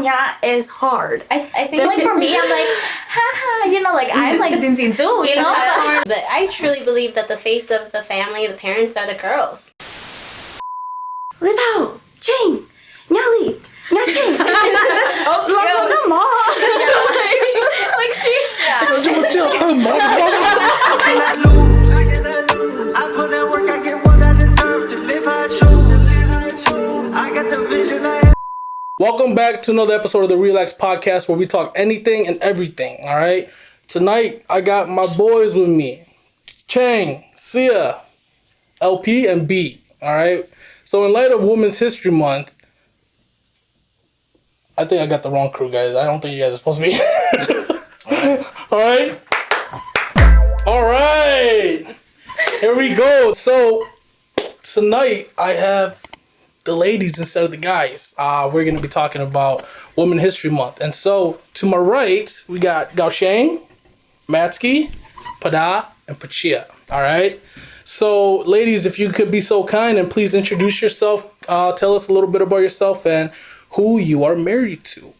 nya is hard. I think like for me, I'm like, haha, you know, like I'm like Zin Zin too, you know. But I truly believe that the face of the family, the parents, are the girls. Lipao, Ching, Nyali, Nyaching. Oh, come on. Like she. Yeah. I put in work, I get what I deserve to live how I choose. I got the vision. Welcome back to another episode of the ReLax podcast where we talk anything and everything, all right? Tonight, I got my boys with me. Chang, Sia, LP, and B, all right? So in light of Women's History Month, I think I got the wrong crew, guys. I don't think you guys are supposed to be all right? All right. Here we go. So tonight, I have the ladies instead of the guys. We're going to be talking about Women's History Month. And so, to my right, we got Gao Sheng, Matsky, Pada, and Pachia. All right? So, ladies, if you could be so kind and please introduce yourself, tell us a little bit about yourself and who you are married to.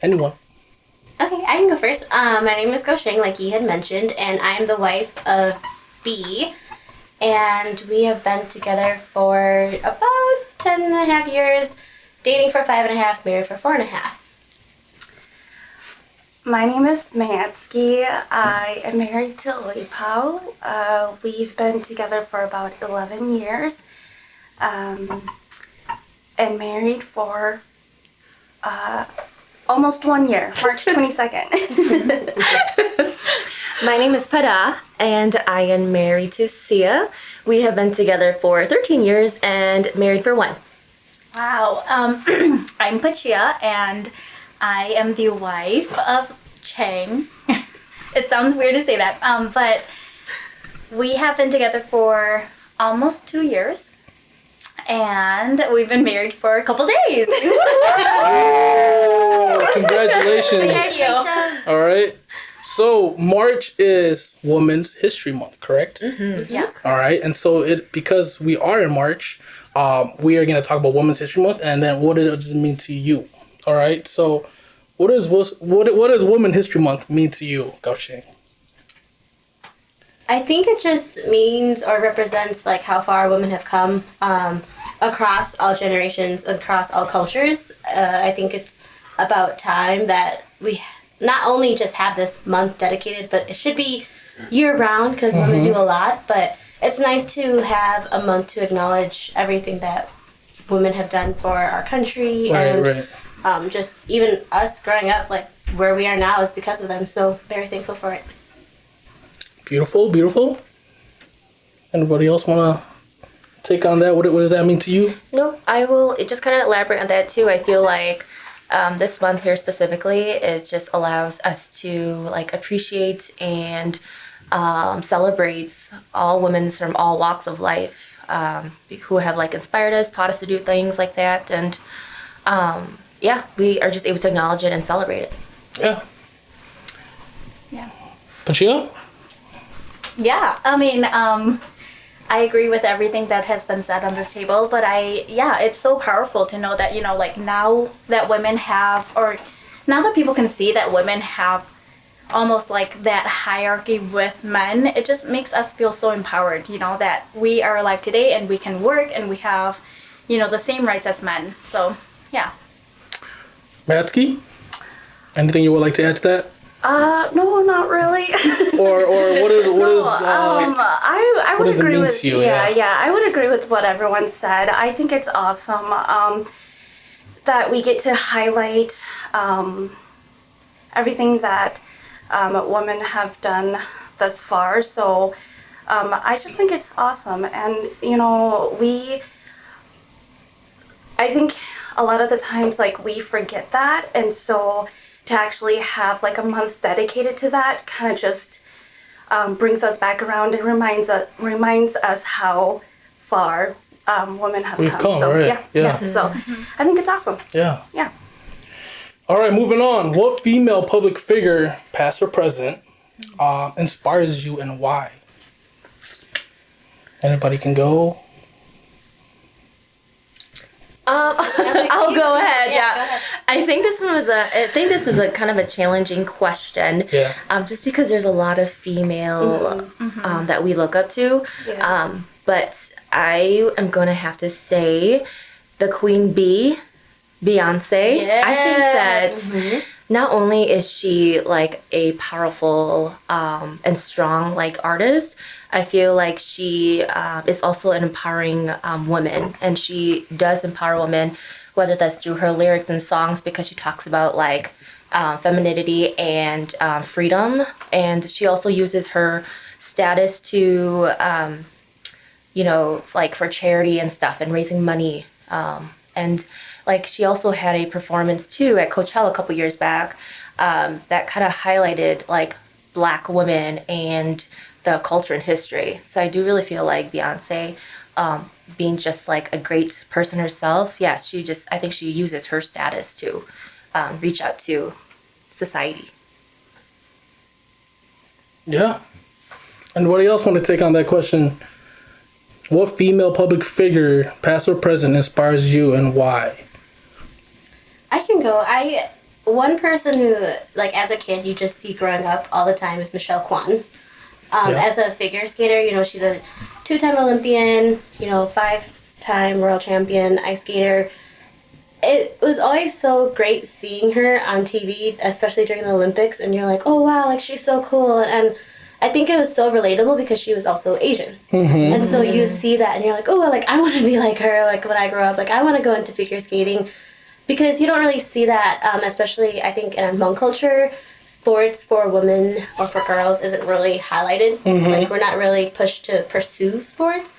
Anyone? Okay, I can go first. My name is Go Sheng, like he had mentioned, and I am the wife of B. And we have been together for about 10 and a half years, dating for 5.5, married for 4.5. My name is Matsky. I am married to Lipao. We've been together for about 11 years. And married for almost 1 year, March 22nd. My name is Pada, and I am married to Sia. We have been together for 13 years and married for 1. Wow. I'm Pachia, and I am the wife of Chang. It sounds weird to say that, but we have been together for almost 2 years, and we've been married for a couple days. Oh, congratulations. Thank you. All right. So March is Women's History Month, correct? Mm-hmm. Yes. All right. And so because we are in March, we are going to talk about Women's History Month and then what does it mean to you? All right. So what does Women's History Month mean to you, Gao Sheng? I think it just means or represents like how far women have come across all generations, across all cultures. I think it's about time that we not only just have this month dedicated, but it should be year-round because women do a lot. But it's nice to have a month to acknowledge everything that women have done for our country. Right. Just even us growing up, like where we are now is because of them. So very thankful for it. Beautiful, beautiful. Anybody else want to take on that? What does that mean to you? No, I will just kind of elaborate on that too. I feel like this month here specifically just allows us to like appreciate and celebrate all women from all walks of life who have like inspired us, taught us to do things like that, and we are just able to acknowledge it and celebrate it. Yeah. Yeah. Pachia? Yeah, I mean, I agree with everything that has been said on this table, but it's so powerful to know that, you know, like now that women have, or now that people can see that women have almost like that hierarchy with men, it just makes us feel so empowered, you know, that we are alive today and we can work and we have, you know, the same rights as men. So, yeah. Matsky? Anything you would like to add to that? No, not really. or what is I would does it agree mean with to you? I would agree with what everyone said. I think it's awesome that we get to highlight everything that women have done thus far. So I just think it's awesome, and you know, I think a lot of the times like we forget that, and so to actually have like a month dedicated to that kind of just brings us back around and reminds us how far women have We've come. So right? yeah. So I think it's awesome. Yeah. Yeah. All right, moving on. What female public figure, past or present, inspires you and why? Anybody can go. I'll go ahead. Yeah. I think this one was I think this is a kind of a challenging question. Yeah. Just because there's a lot of female that we look up to. Yeah. But I am gonna have to say the Queen Bee, Beyonce. Yes. I think that not only is she like a powerful and strong like artist, I feel like she is also an empowering woman, and she does empower women, whether that's through her lyrics and songs, because she talks about like femininity and freedom, and she also uses her status to you know, like for charity and stuff and raising money, and like she also had a performance too at Coachella a couple years back that kind of highlighted like Black women and the culture and history. So I do really feel like Beyonce, being just like a great person herself, yeah, I think she uses her status to reach out to society. Yeah. Anybody else want to take on that question? What female public figure, past or present, inspires you and why? I can go. One person who, like, as a kid, you just see growing up all the time is MaiChao Kwan. As a figure skater, you know, she's a 2-time Olympian, you know, 5-time world champion ice skater. It was always so great seeing her on TV, especially during the Olympics, and you're like, oh wow, like she's so cool. And I think it was so relatable because she was also Asian. And so you see that and you're like, oh, like I want to be like her, like when I grow up, like I want to go into figure skating, because you don't really see that, especially I think in our Hmong culture. Sports for women or for girls isn't really highlighted. Like we're not really pushed to pursue sports.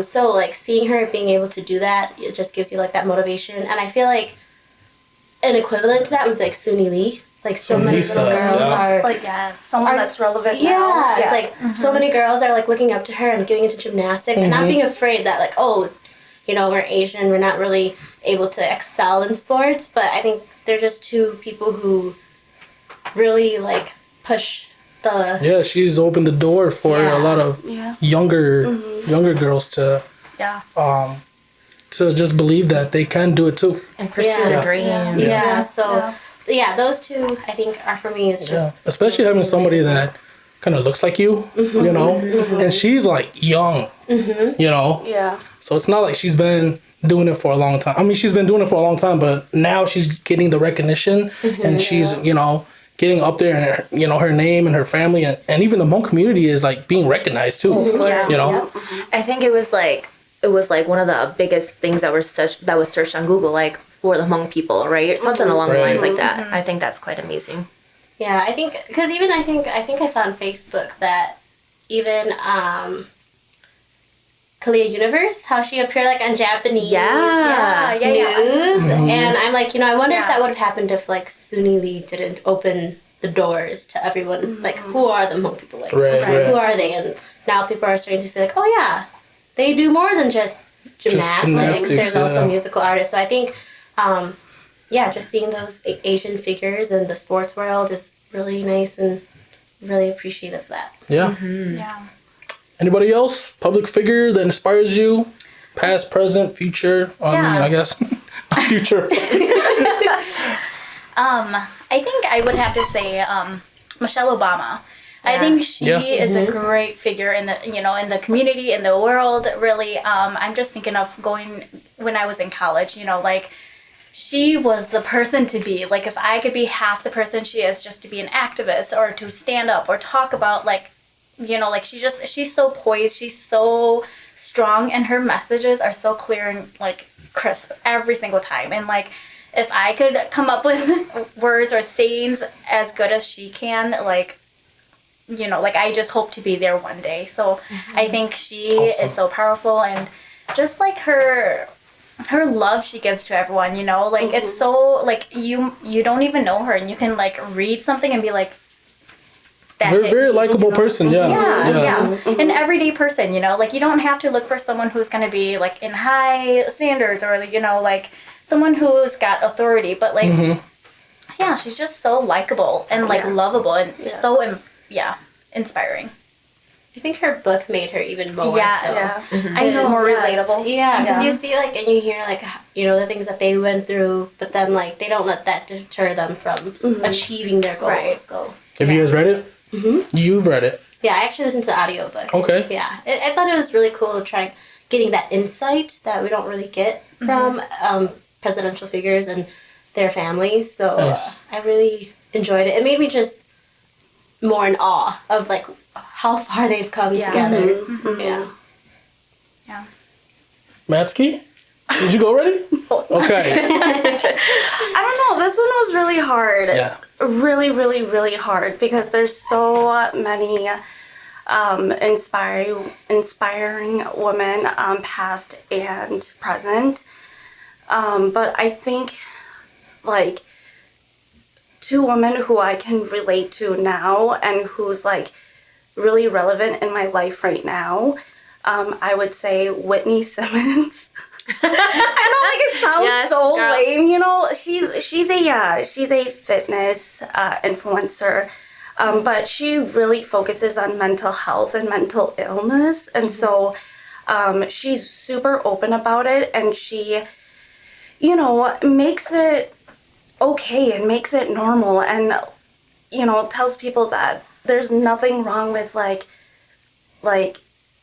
So like seeing her being able to do that, it just gives you like that motivation. And I feel like an equivalent to that would be like Suni Lee. Like so many little girls are Like someone that's relevant now. yeah, it's like so many girls are like looking up to her and getting into gymnastics and not being afraid that like, oh, you know, we're Asian, we're not really able to excel in sports. But I think they're just two people who really like push the She's opened the door for a lot of younger girls to to just believe that they can do it too And pursue their dreams. So those two I think are for me is just especially having somebody that kind of looks like you, you know, and she's like young, you know, so it's not like she's been doing it for a long time. I mean, she's been doing it for a long time, but now she's getting the recognition and she's, you know, getting up there, and her, you know, her name and her family and even the Hmong community is like being recognized too. You know, I think it was like one of the biggest things that was searched on Google, like for the Hmong people, right? Something along the lines like that. I think that's quite amazing. Yeah, I think because even I think I saw on Facebook that even Kalia Universe, how she appeared like on Japanese news, and I'm like, you know, I wonder if that would have happened if like Suni Lee didn't open the doors to everyone. Like, who are the Hmong people? Like, who are they? And now people are starting to say like, oh yeah, they do more than just gymnastics. There's also musical artists. So I think, just seeing those Asian figures in the sports world is really nice and really appreciative of that. Yeah. Anybody else? Public figure that inspires you? Past, present, future? I mean, I guess future. I think I would have to say Michelle Obama. I think she is a great figure in the community, in the world, really. I'm just thinking of going when I was in college, you know, like she was the person to be. Like if I could be half the person she is, just to be an activist or to stand up or talk about like, you know, like she's so poised, she's so strong, and her messages are so clear and like crisp every single time. And like if I could come up with words or sayings as good as she can, like, you know, like I just hope to be there one day. So I think she is so powerful, and just like her love she gives to everyone, you know, like it's so like you don't even know her and you can like read something and be like, very likable person, an everyday person, you know, like you don't have to look for someone who's going to be like in high standards or, you know, like someone who's got authority, but like she's just so likable and like lovable and so inspiring. I think her book made her even more so. Yeah. I know, More yes. relatable. Yeah, because Yeah. you see, like, and you hear, like, you know, the things that they went through, but then, like, they don't let that deter them from achieving their goals. Right. So, Have you guys read it? Mm-hmm. You've read it. yeah, I actually listened to the audiobook. Okay. Yeah. I thought it was really cool trying getting that insight that we don't really get from presidential figures and their families. So, Nice. I really enjoyed it. It made me just more in awe of, like, how far they've come Yeah. together. Yeah. Yeah. Matsky? Did you go already? Okay. I don't know. This one was really hard. Yeah. Really, really, really hard because there's so many inspiring women, past and present. But I think, like, two women who I can relate to now and who's, like, really relevant in my life right now, I would say Whitney Simmons. I know, like, it sounds Yes, so girl. lame, you know. She's a fitness influencer, but she really focuses on mental health and mental illness, and so she's super open about it, and she, you know, makes it okay and makes it normal, and, you know, tells people that there's nothing wrong with like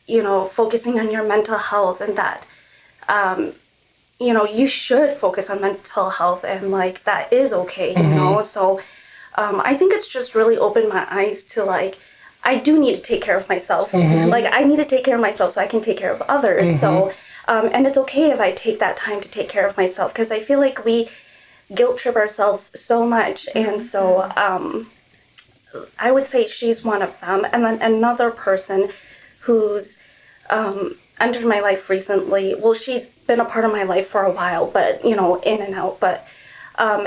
you know, focusing on your mental health, and that you know, you should focus on mental health, and, like, that is okay, you know. So I think it's just really opened my eyes to, like, I do need to take care of myself. Like, I need to take care of myself so I can take care of others. So and it's okay if I take that time to take care of myself, because I feel like we guilt trip ourselves so much, and so I would say she's one of them. And then another person who's entered my life recently, well, she's been a part of my life for a while, but, you know, in and out, but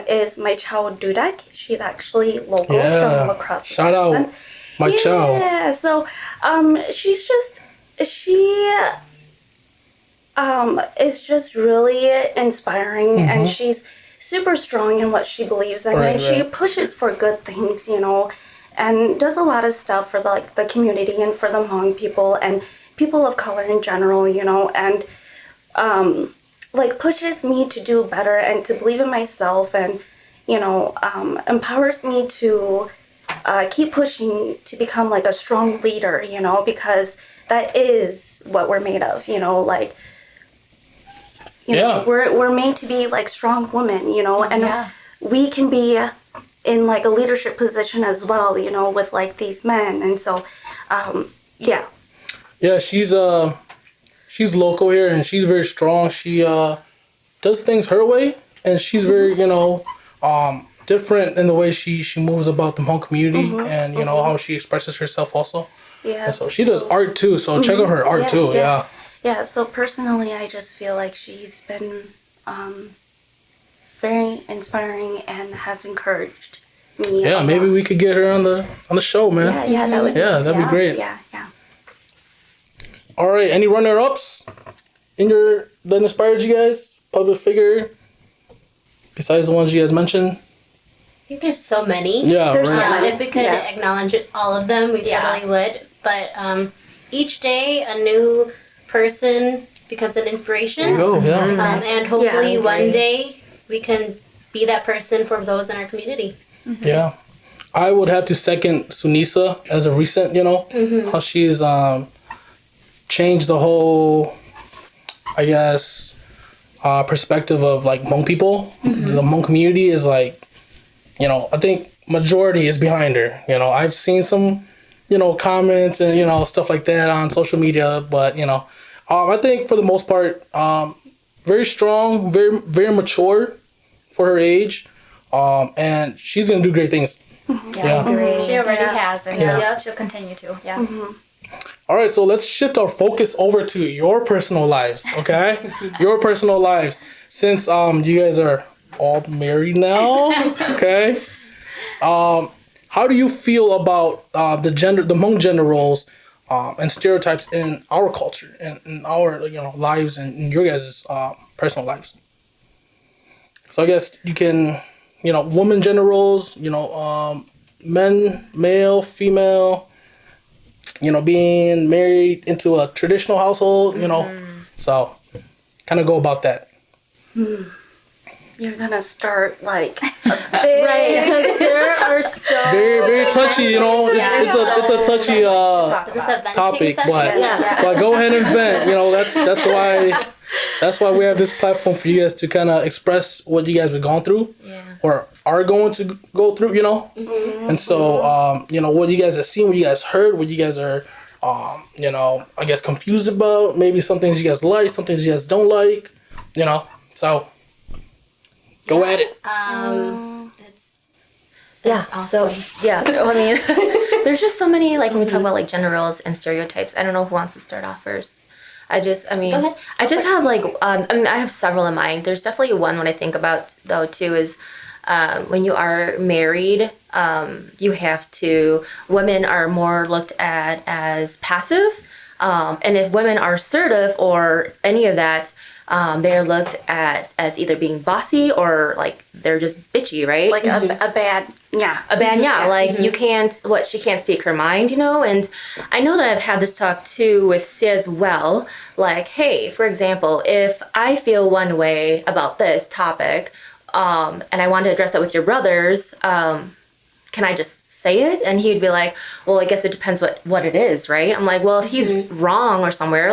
is MaiChao Dudek. She's actually local from La Crosse, Shout out MaiChao. Yeah, so she's just, she is just really inspiring, and she's super strong in what she believes in, and she pushes for good things, you know, and does a lot of stuff for the community and for the Hmong people and people of color in general, you know, and like, pushes me to do better and to believe in myself, and, you know, empowers me to keep pushing to become, like, a strong leader, you know, because that is what we're made of, you know, like, you know, we're made to be, like, strong women, you know, and we can be in, like, a leadership position as well, you know, with, like, these men, and so yeah. Yeah, she's local here, and she's very strong. She does things her way, and she's very, you know, different in the way she moves about the Hmong community, and, you know, how she expresses herself also. Yeah. And so she does art too, so check out her art too. Yeah. Yeah, so personally, I just feel like she's been very inspiring and has encouraged me. Yeah, maybe we could get her on the show, man. Yeah, that would be Yeah, that'd be great. Yeah. All right, any runner-ups that inspired you guys? Public figure, besides the ones you guys mentioned? I think there's so many. Yeah, There's so right. many. If we could acknowledge all of them, we totally would. But each day, a new person becomes an inspiration. There you go, yeah. And hopefully Yeah, I one agree. day we can be that person for those in our community. Yeah. I would have to second Sunisa as a recent, you know, how she's changed the whole, I guess, perspective of, like, Hmong people. The Hmong community is, like, you know, I think majority is behind her. You know, I've seen some, you know, comments and, you know, stuff like that on social media, but, you know, I think for the most part, very strong, very, very mature for her age, and she's gonna do great things. Yeah, I agree. She already Yeah. has, and she'll continue to. Yeah. All right, so let's shift our focus over to your personal lives, okay? Your personal lives, since you guys are all married now, okay? How do you feel about the Hmong gender roles and stereotypes in our culture and in our, you know, lives and in your guys' personal lives? So I guess you can, you know, woman gender roles, you know, men, male, female, being married into a traditional household, so kind of go about that. You're gonna start like a big Right, because there are so Very, very touchy, it's a touchy Is this a venting topic, session? but go ahead and vent. That's why we have this platform for you guys to kind of express what you guys have gone through, or are going to go through, And so, what you guys have seen, what you guys heard, what you guys are, I guess confused about. Maybe some things you guys like, some things you guys don't like, So, go at it. Yeah. awesome. So I mean, there's just so many when we talk about gender roles and stereotypes. I don't know who wants to start off first. I just have I have several in mind. There's definitely one when I think about though too is when you are married, women are more looked at as passive, and if women are assertive or any of that. They're looked at as either being bossy or they're just bitchy, right? like a bad you can't she can't speak her mind, and I know that I've had this talk too with Sia as well, hey, for example, if I feel one way about this topic and I want to address that with your brothers, can I just say it? And he'd be like, well, I guess it depends what it is, right? I'm like, well, if he's wrong or somewhere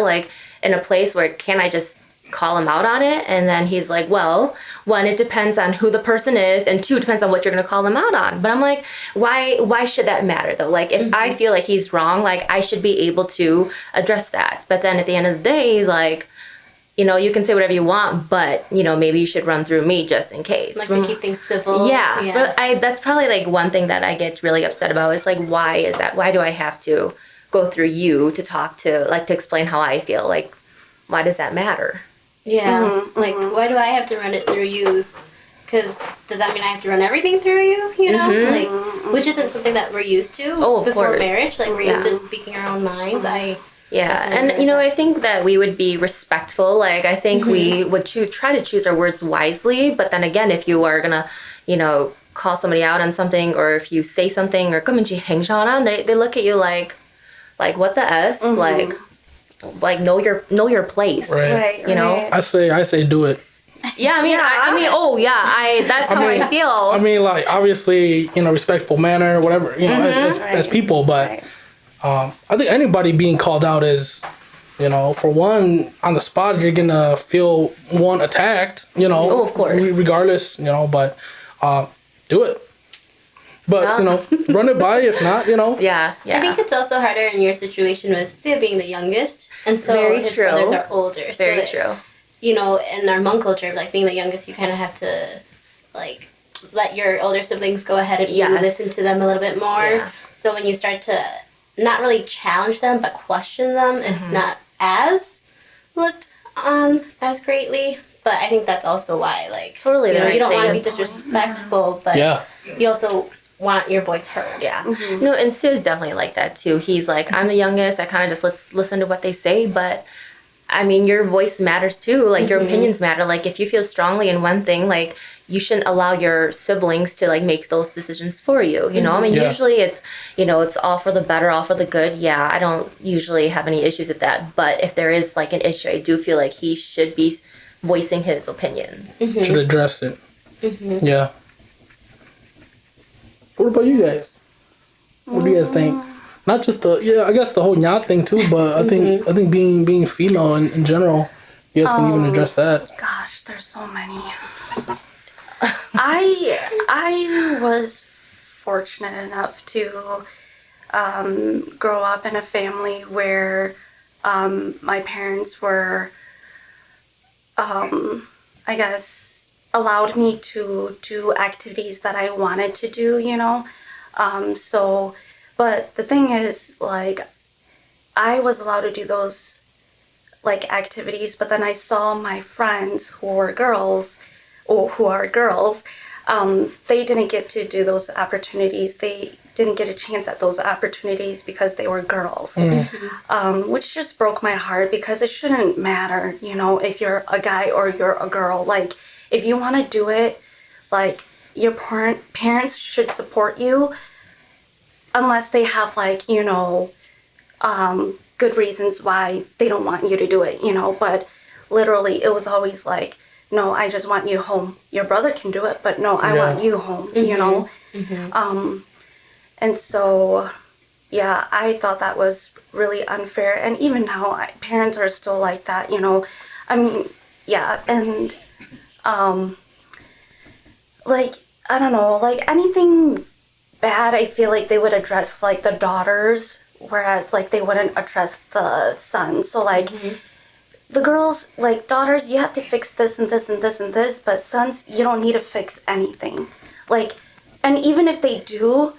in a place where can I just call him out on it? And then he's like, well, one, it depends on who the person is, and two, it depends on what you're going to call them out on. But I'm like, why should that matter though? If I feel like he's wrong, I should be able to address that. But then at the end of the day, he's like, you can say whatever you want, but maybe you should run through me just in case. To keep things civil. Yeah. But that's probably one thing that I get really upset about is why is that? Why do I have to go through you to talk to to explain how I feel? Why does that matter? Yeah, why do I have to run it through you? Because does that mean I have to run everything through you? Which isn't something that we're used to before course. Marriage. We're used to speaking our own minds. I think that we would be respectful. I think we would try to choose our words wisely. But then again, if you are gonna, call somebody out on something, or if you say something or they look at you like what the F, know your place, right? Right. I say do it. Yeah, that's how I feel. Obviously, respectful manner, whatever, as people, but I think anybody being called out is, for one, on the spot, you're gonna feel attacked, of course, regardless, but do it. But, run it by if not, Yeah. I think it's also harder in your situation with Sia being the youngest. And so his brothers are older. Very true. In our Hmong culture, being the youngest, you kind of have to, let your older siblings go ahead of you, listen to them a little bit more. Yeah. So when you start to not really challenge them, but question them, it's not as looked on as greatly. But I think that's also why, totally, you don't want to be disrespectful, but you also want your voice heard. Yeah. No, and Sid's definitely like that too. He's like, I'm the youngest. I kind of just listen to what they say, but I mean, your voice matters too. Your opinions matter. If you feel strongly in one thing, you shouldn't allow your siblings to make those decisions for you. I mean, usually it's, it's all for the better, all for the good. Yeah. I don't usually have any issues with that. But if there is an issue, I do feel like he should be voicing his opinions. Should address it. Yeah. What about you guys? What do you guys think? Not just I guess the whole Nya thing too, but I think being female in general, you guys can even address that. Gosh, there's so many. I was fortunate enough to grow up in a family where my parents were, I guess, allowed me to do activities that I wanted to do, but the thing is, I was allowed to do those, activities, but then I saw my friends who are girls, they didn't get to do those opportunities. They didn't get a chance at those opportunities because they were girls, which just broke my heart, because it shouldn't matter, if you're a guy or you're a girl. If you want to do it, your parents should support you, unless they have good reasons why they don't want you to do it, you know, but literally it was always like, no, I just want you home. Your brother can do it, but no, I want you home, you know? And so, yeah, I thought that was really unfair. And even now, parents are still like that, you know? I mean, yeah, and, like, I don't know, like, anything bad, I feel like they would address, like, the daughters, whereas, like, they wouldn't address the sons. So, like, the girls, like, daughters, you have to fix this and this and this and this, but sons, you don't need to fix anything. Like, and even if they do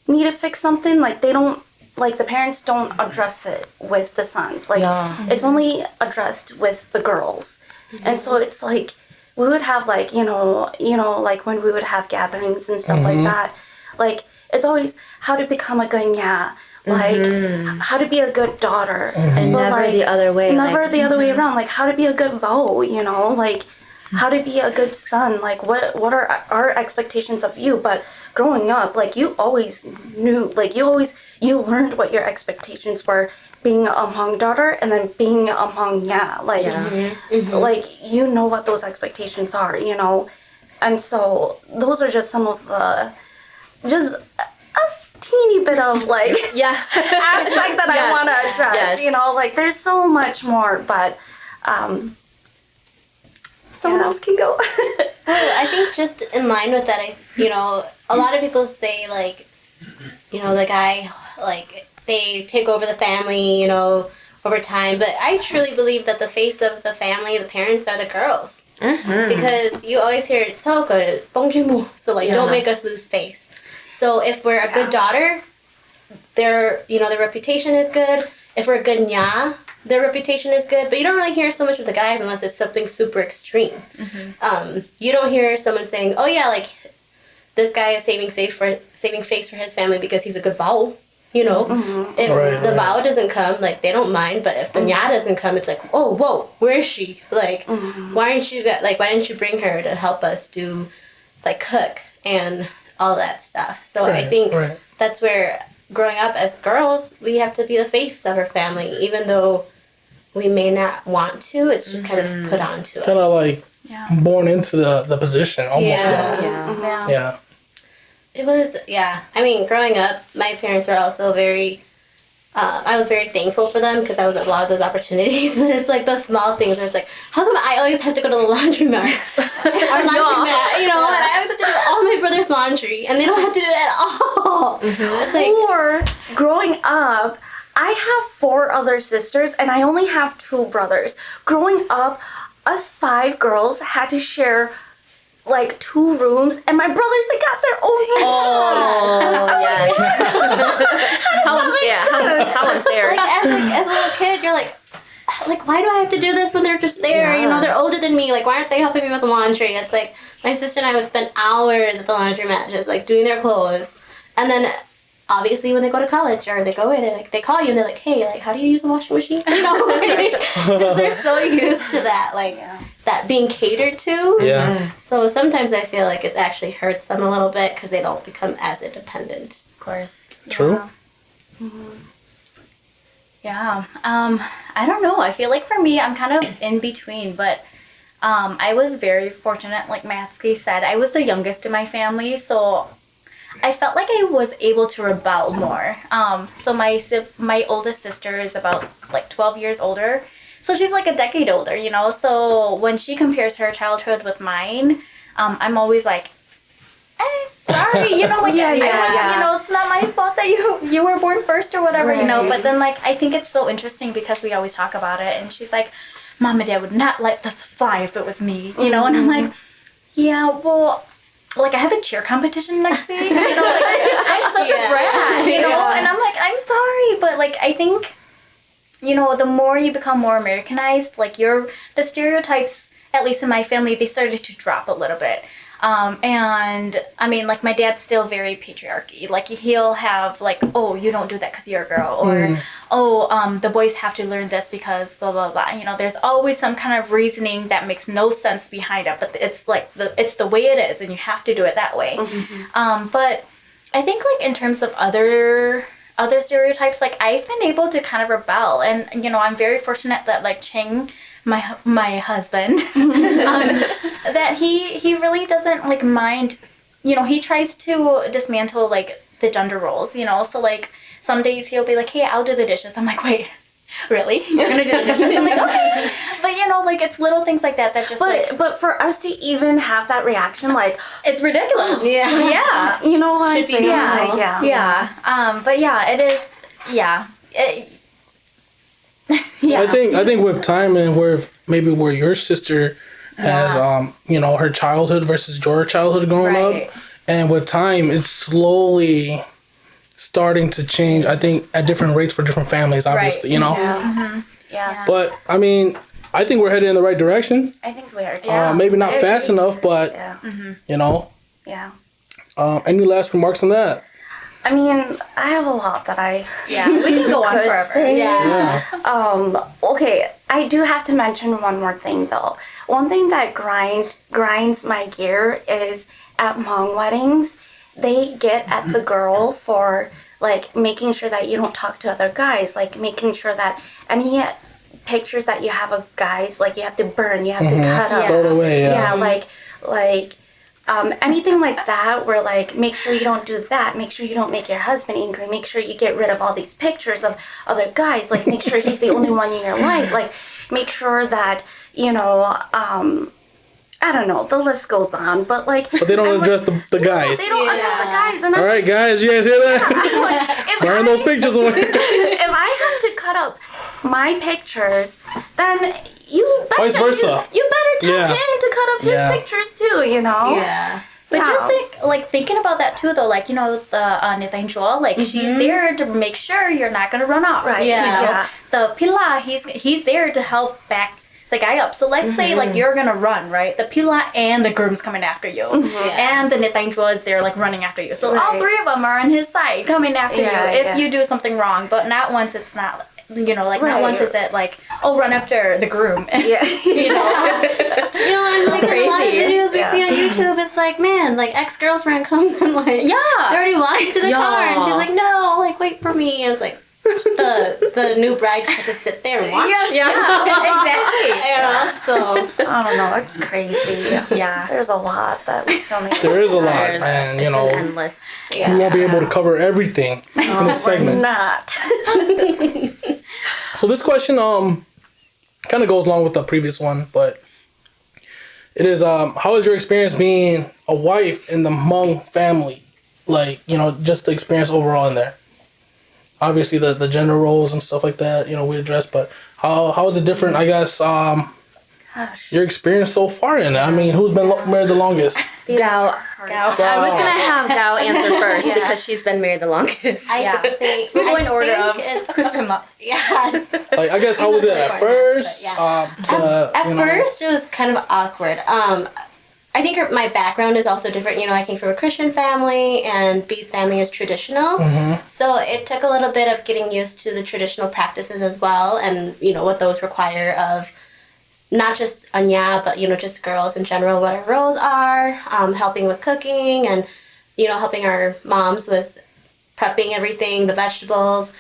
need to fix something, like, they don't, like, the parents don't address it with the sons. Like, it's only addressed with the girls. And so it's like, we would have, like, you know, like, when we would have gatherings and stuff like that, like, it's always how to become a good nya, like, how to be a good daughter. And but, never like, the other way. Never the other way around. Like, how to be a good vo, you know? Like, how to be a good son. Like, what are our expectations of you? But growing up, like, you always knew, like, you learned what your expectations were being a Hmong daughter and then being a Hmong nya. Like, like, you know what those expectations are, you know? And so those are just some of the, just a teeny bit of, like, aspect that I want to address, you know? Like, there's so much more, but someone else can go. Well, I think just in line with that, you know, a lot of people say, like, you know, the guy, like, they take over the family, you know, over time. But I truly believe that the face of the family, the parents, are the girls. Because you always hear, so like, don't make us lose face. So if we're a good daughter, their reputation is good. If we're a good nya, their reputation is good. But you don't really hear so much of the guys unless it's something super extreme. You don't hear someone saying, oh yeah, like, this guy is saving face for his family because he's a good vow. You know, if the vow doesn't come, like, they don't mind. But if the nya doesn't come, it's like, oh, whoa, where is she? Like, why didn't you bring her to help us do, like, cook and all that stuff? So I think that's where, growing up as girls, we have to be the face of our family, even though we may not want to. It's just kind of put onto us. Kind of like born into the position, almost. Yeah. It was, I mean, growing up, my parents were also very, I was very thankful for them because I was at a lot of those opportunities, but it's like the small things where it's like, how come I always have to go to the laundromat? You know, and I always have to do all my brother's laundry, and they don't have to do it at all. It's like, or, growing up, I have 4 other sisters, and I only have 2 brothers. Growing up, us 5 girls had to share, like, 2 rooms, and my brothers, they got their own room. How unfair. Like, as a little kid, you're like, why do I have to do this when they're just there? You know, they're older than me. Like, why aren't they helping me with the laundry? It's like, my sister and I would spend hours at the laundromat just, like, doing their clothes. And then, obviously, when they go to college or they go away, they're like, they call you and they're like, hey, like, how do you use a washing machine? You know, because they're so used to that, like, that being catered to. Yeah. So sometimes I feel like it actually hurts them a little bit because they don't become as independent. Of course. True. Yeah. I don't know. I feel like for me, I'm kind of in between, but I was very fortunate. Like Matsuki said, I was the youngest in my family, so I felt like I was able to rebel more. So my oldest sister is about like 12 years older. So she's like a decade older, you know? So when she compares her childhood with mine, I'm always like, sorry, you know, like, you know, it's not my fault that you were born first or whatever, you know? But then, like, I think it's so interesting because we always talk about it, and she's like, Mom and Dad would not let this fly if it was me, you know? And I'm like, yeah, well, like, I have a cheer competition next week, you know, like, I'm such a brat, you know? And I'm like, I'm sorry, but, like, I think, you know, the more you become more Americanized, like, the stereotypes, at least in my family, they started to drop a little bit. And, I mean, like, my dad's still very patriarchy. Like, he'll have, like, oh, you don't do that because you're a girl. Or, the boys have to learn this because blah, blah, blah. You know, there's always some kind of reasoning that makes no sense behind it. But it's, like, it's the way it is, and you have to do it that way. But I think, like, in terms of other other stereotypes, like I've been able to kind of rebel, and you know, I'm very fortunate that like Ching, my husband, that he really doesn't like mind. You know, he tries to dismantle like the gender roles. You know, so like some days he'll be like, "Hey, I'll do the dishes." I'm like, "Wait, really? You're gonna do the dishes?" I'm like, "Okay." But you know, like it's little things like that just but for us to even have that reaction, like it's ridiculous. Yeah. you know what I'm Should be saying? normal. Like, yeah. Yeah. But yeah, it is. Yeah. Yeah. I think with time and where your sister has you know, her childhood versus your childhood growing Right. up, and with time it's slowly starting to change. I think at different rates for different families, obviously, you know. Yeah. But I mean, I think we're headed in the right direction. I think we are too. Maybe not fast enough, but Yeah. you know. Yeah. Any last remarks on that? I mean, I have a lot that I Yeah. We can go on could forever. say. Yeah. Okay, I do have to mention one more thing though. One thing that grinds my gear is at Hmong weddings, they get at the girl for like making sure that you don't talk to other guys, like making sure that any pictures that you have of guys, like you have to burn, you have to cut up. Throw it away. Yeah, like anything like that, where like make sure you don't do that, make sure you don't make your husband angry, make sure you get rid of all these pictures of other guys, like make sure he's the only one in your life, like make sure that, you know, I don't know, the list goes on, but like... But they don't address the guys. They don't address the guys. And All right, guys, you guys hear that? if Burn those pictures away. If I have to cut up my pictures, then you better... Vice versa. You better tell Yeah. him to cut up his Yeah. pictures too, you know? Yeah. But Yeah. just thinking about that too, though, like, you know, the Nithain Chua, like she's there to make sure you're not gonna run off. Right. Yeah. You know? The Pila, he's there to help back the guy up. So let's say like you're gonna run, right? The Pila and the groom's coming after you, and the Nithain Chua is there like running after you. So all Right. three of them are on his side coming after Yeah, you if yeah. you do something wrong. But not once it's not. You know, like not Right. once is it like, oh, run after the groom. Yeah. You know. You know, and like in a lot of Crazy. videos we Yeah. see on YouTube, it's like, man, like ex-girlfriend comes and like Yeah. dirty walks to the Yeah. car, and she's like, no, like wait for me. And it's like the new bride just has to sit there and watch. Yeah, exactly. You know, so I don't know, it's crazy. Yeah. There's a lot that we still need to... There is a lot, There's- man. You it's know, an endless. we won't be able to cover everything in this We're segment. not. So this question kind of goes along with the previous one, but it is how is your experience being a wife in the Hmong family? Like, you know, just the experience overall in there. Obviously the gender roles and stuff like that, you know, we addressed, but how is it different, I guess, Gosh. your experience so far in it? I mean, who's been married the longest? Gao. I was gonna have Gao answer first Yeah. because she's been married the longest. Yeah. think We'll go in order of it's who's been up. yeah. Like, I guess, how was it at first? Yeah. To, At you know, first, it was kind of awkward. I think my background is also different. You know, I came from a Christian family, and B's family is traditional. So it took a little bit of getting used to the traditional practices as well, and you know what those require of not just Anya, but you know just girls in general, what our roles are, helping with cooking, and you know helping our moms with prepping everything, the vegetables.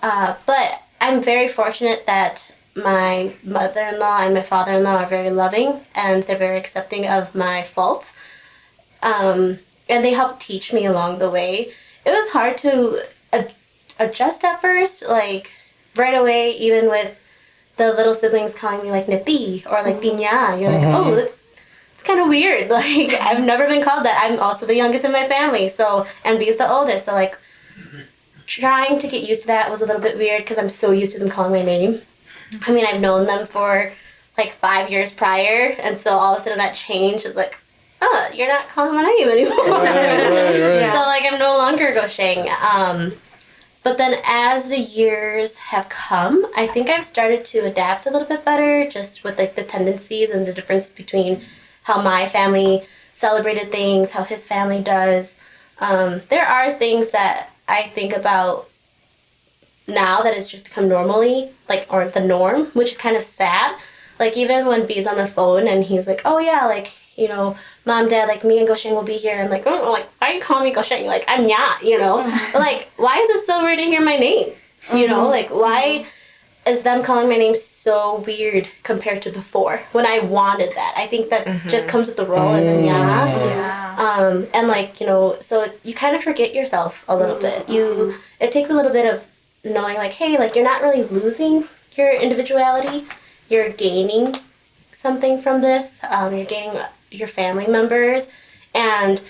But I'm very fortunate that my mother-in-law and my father-in-law are very loving, and they're very accepting of my faults. And they helped teach me along the way. It was hard to adjust at first, like right away, even with the little siblings calling me like Neti or like Pinya. You're like, oh, it's kind of weird. Like, I've never been called that. I'm also the youngest in my family, so, and B's the oldest, so like, trying to get used to that was a little bit weird because I'm so used to them calling my name. I mean, I've known them for like 5 years prior, and so all of a sudden that change is like, oh, you're not calling my name anymore. Right. So like I'm no longer Gosheng. But then as the years have come, I think I've started to adapt a little bit better, just with like the tendencies and the difference between how my family celebrated things, how his family does. There are things that I think about now that it's just become normally, like, or the norm, which is kind of sad. Like, even when B's on the phone and he's like, oh yeah, like, you know, Mom, Dad, like, me and Gosheng will be here. I'm like, oh, like, why are you calling me Gosheng? Like, I'm Nya, you know? Like, why is it so weird to hear my name? You know, like, why is them calling my name so weird compared to before when I wanted that? I think that just comes with the role as a Nya. Yeah. And like, you know, so you kind of forget yourself a little bit. It takes a little bit of knowing like, hey, like you're not really losing your individuality. You're gaining something from this. You're gaining your family members. And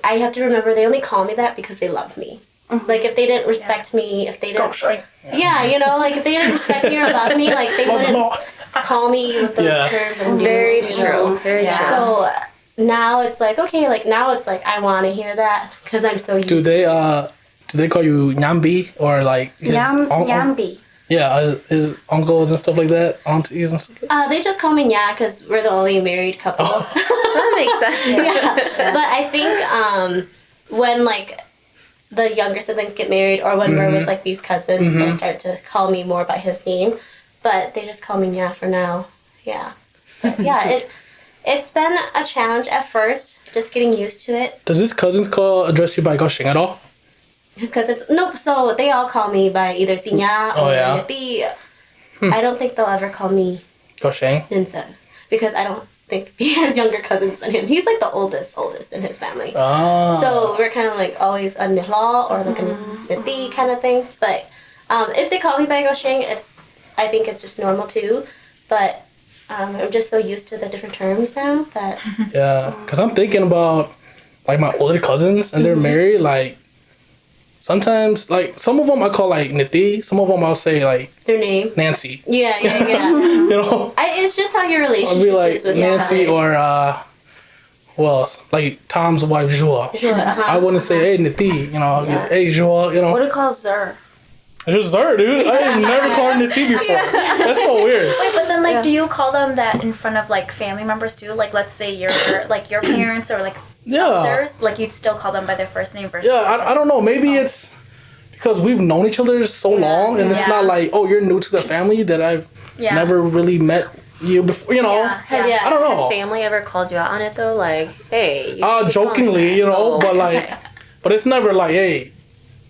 I have to remember they only call me that because they love me. Like if they didn't respect me, if they didn't, you know, like if they didn't respect me or love me, like they wouldn't call me with those terms. And Very names, true. You know? Very true. So now it's like okay, like now it's like I want to hear that because I'm so used. Do they call you Nyambi or like his Nyambi. Yeah, his uncles and stuff like that, aunties and stuff like that? They just call me Nya because we're the only married couple. That makes sense. Yeah, but I think when like the younger siblings get married or when we're with like these cousins, they'll start to call me more by his name, but they just call me Nya for now. Yeah, but yeah, it's been a challenge at first, just getting used to it. Does his cousins address you by Gosheng at all? His cousins, nope. So they all call me by either Tinya or Ti. I don't think they'll ever call me Gosheng. Ninsa because I don't think he has younger cousins than him. He's like the oldest in his family. So we're kind of like always a Nihla or like a Niti kind of thing. But if they call me by Gosheng, I think it's just normal too. But I'm just so used to the different terms now that... Yeah, because I'm thinking about like my older cousins and they're married, like sometimes like some of them I call like Niti, some of them I'll say like their name. Nancy. Yeah. You know? It's just how your relationship I'll be like is with Nancy each other. or who else? Like Tom's wife Joa. I wouldn't say hey Niti, you know, I'll be like, hey Joa, you know. What do you call Zer? It's just her, dude. I ain't never called her Niti before. That's so weird. Wait, but then like, do you call them that in front of like family members too? Like, let's say your parents or like others, like you'd still call them by their first name versus. Yeah, I don't know. Maybe it's because we've known each other so long, and it's not like, oh, you're new to the family that I've never really met you before. You know, I don't know. Has family ever called you out on it though? Like, hey. Jokingly, you know, but like, but it's never like, hey,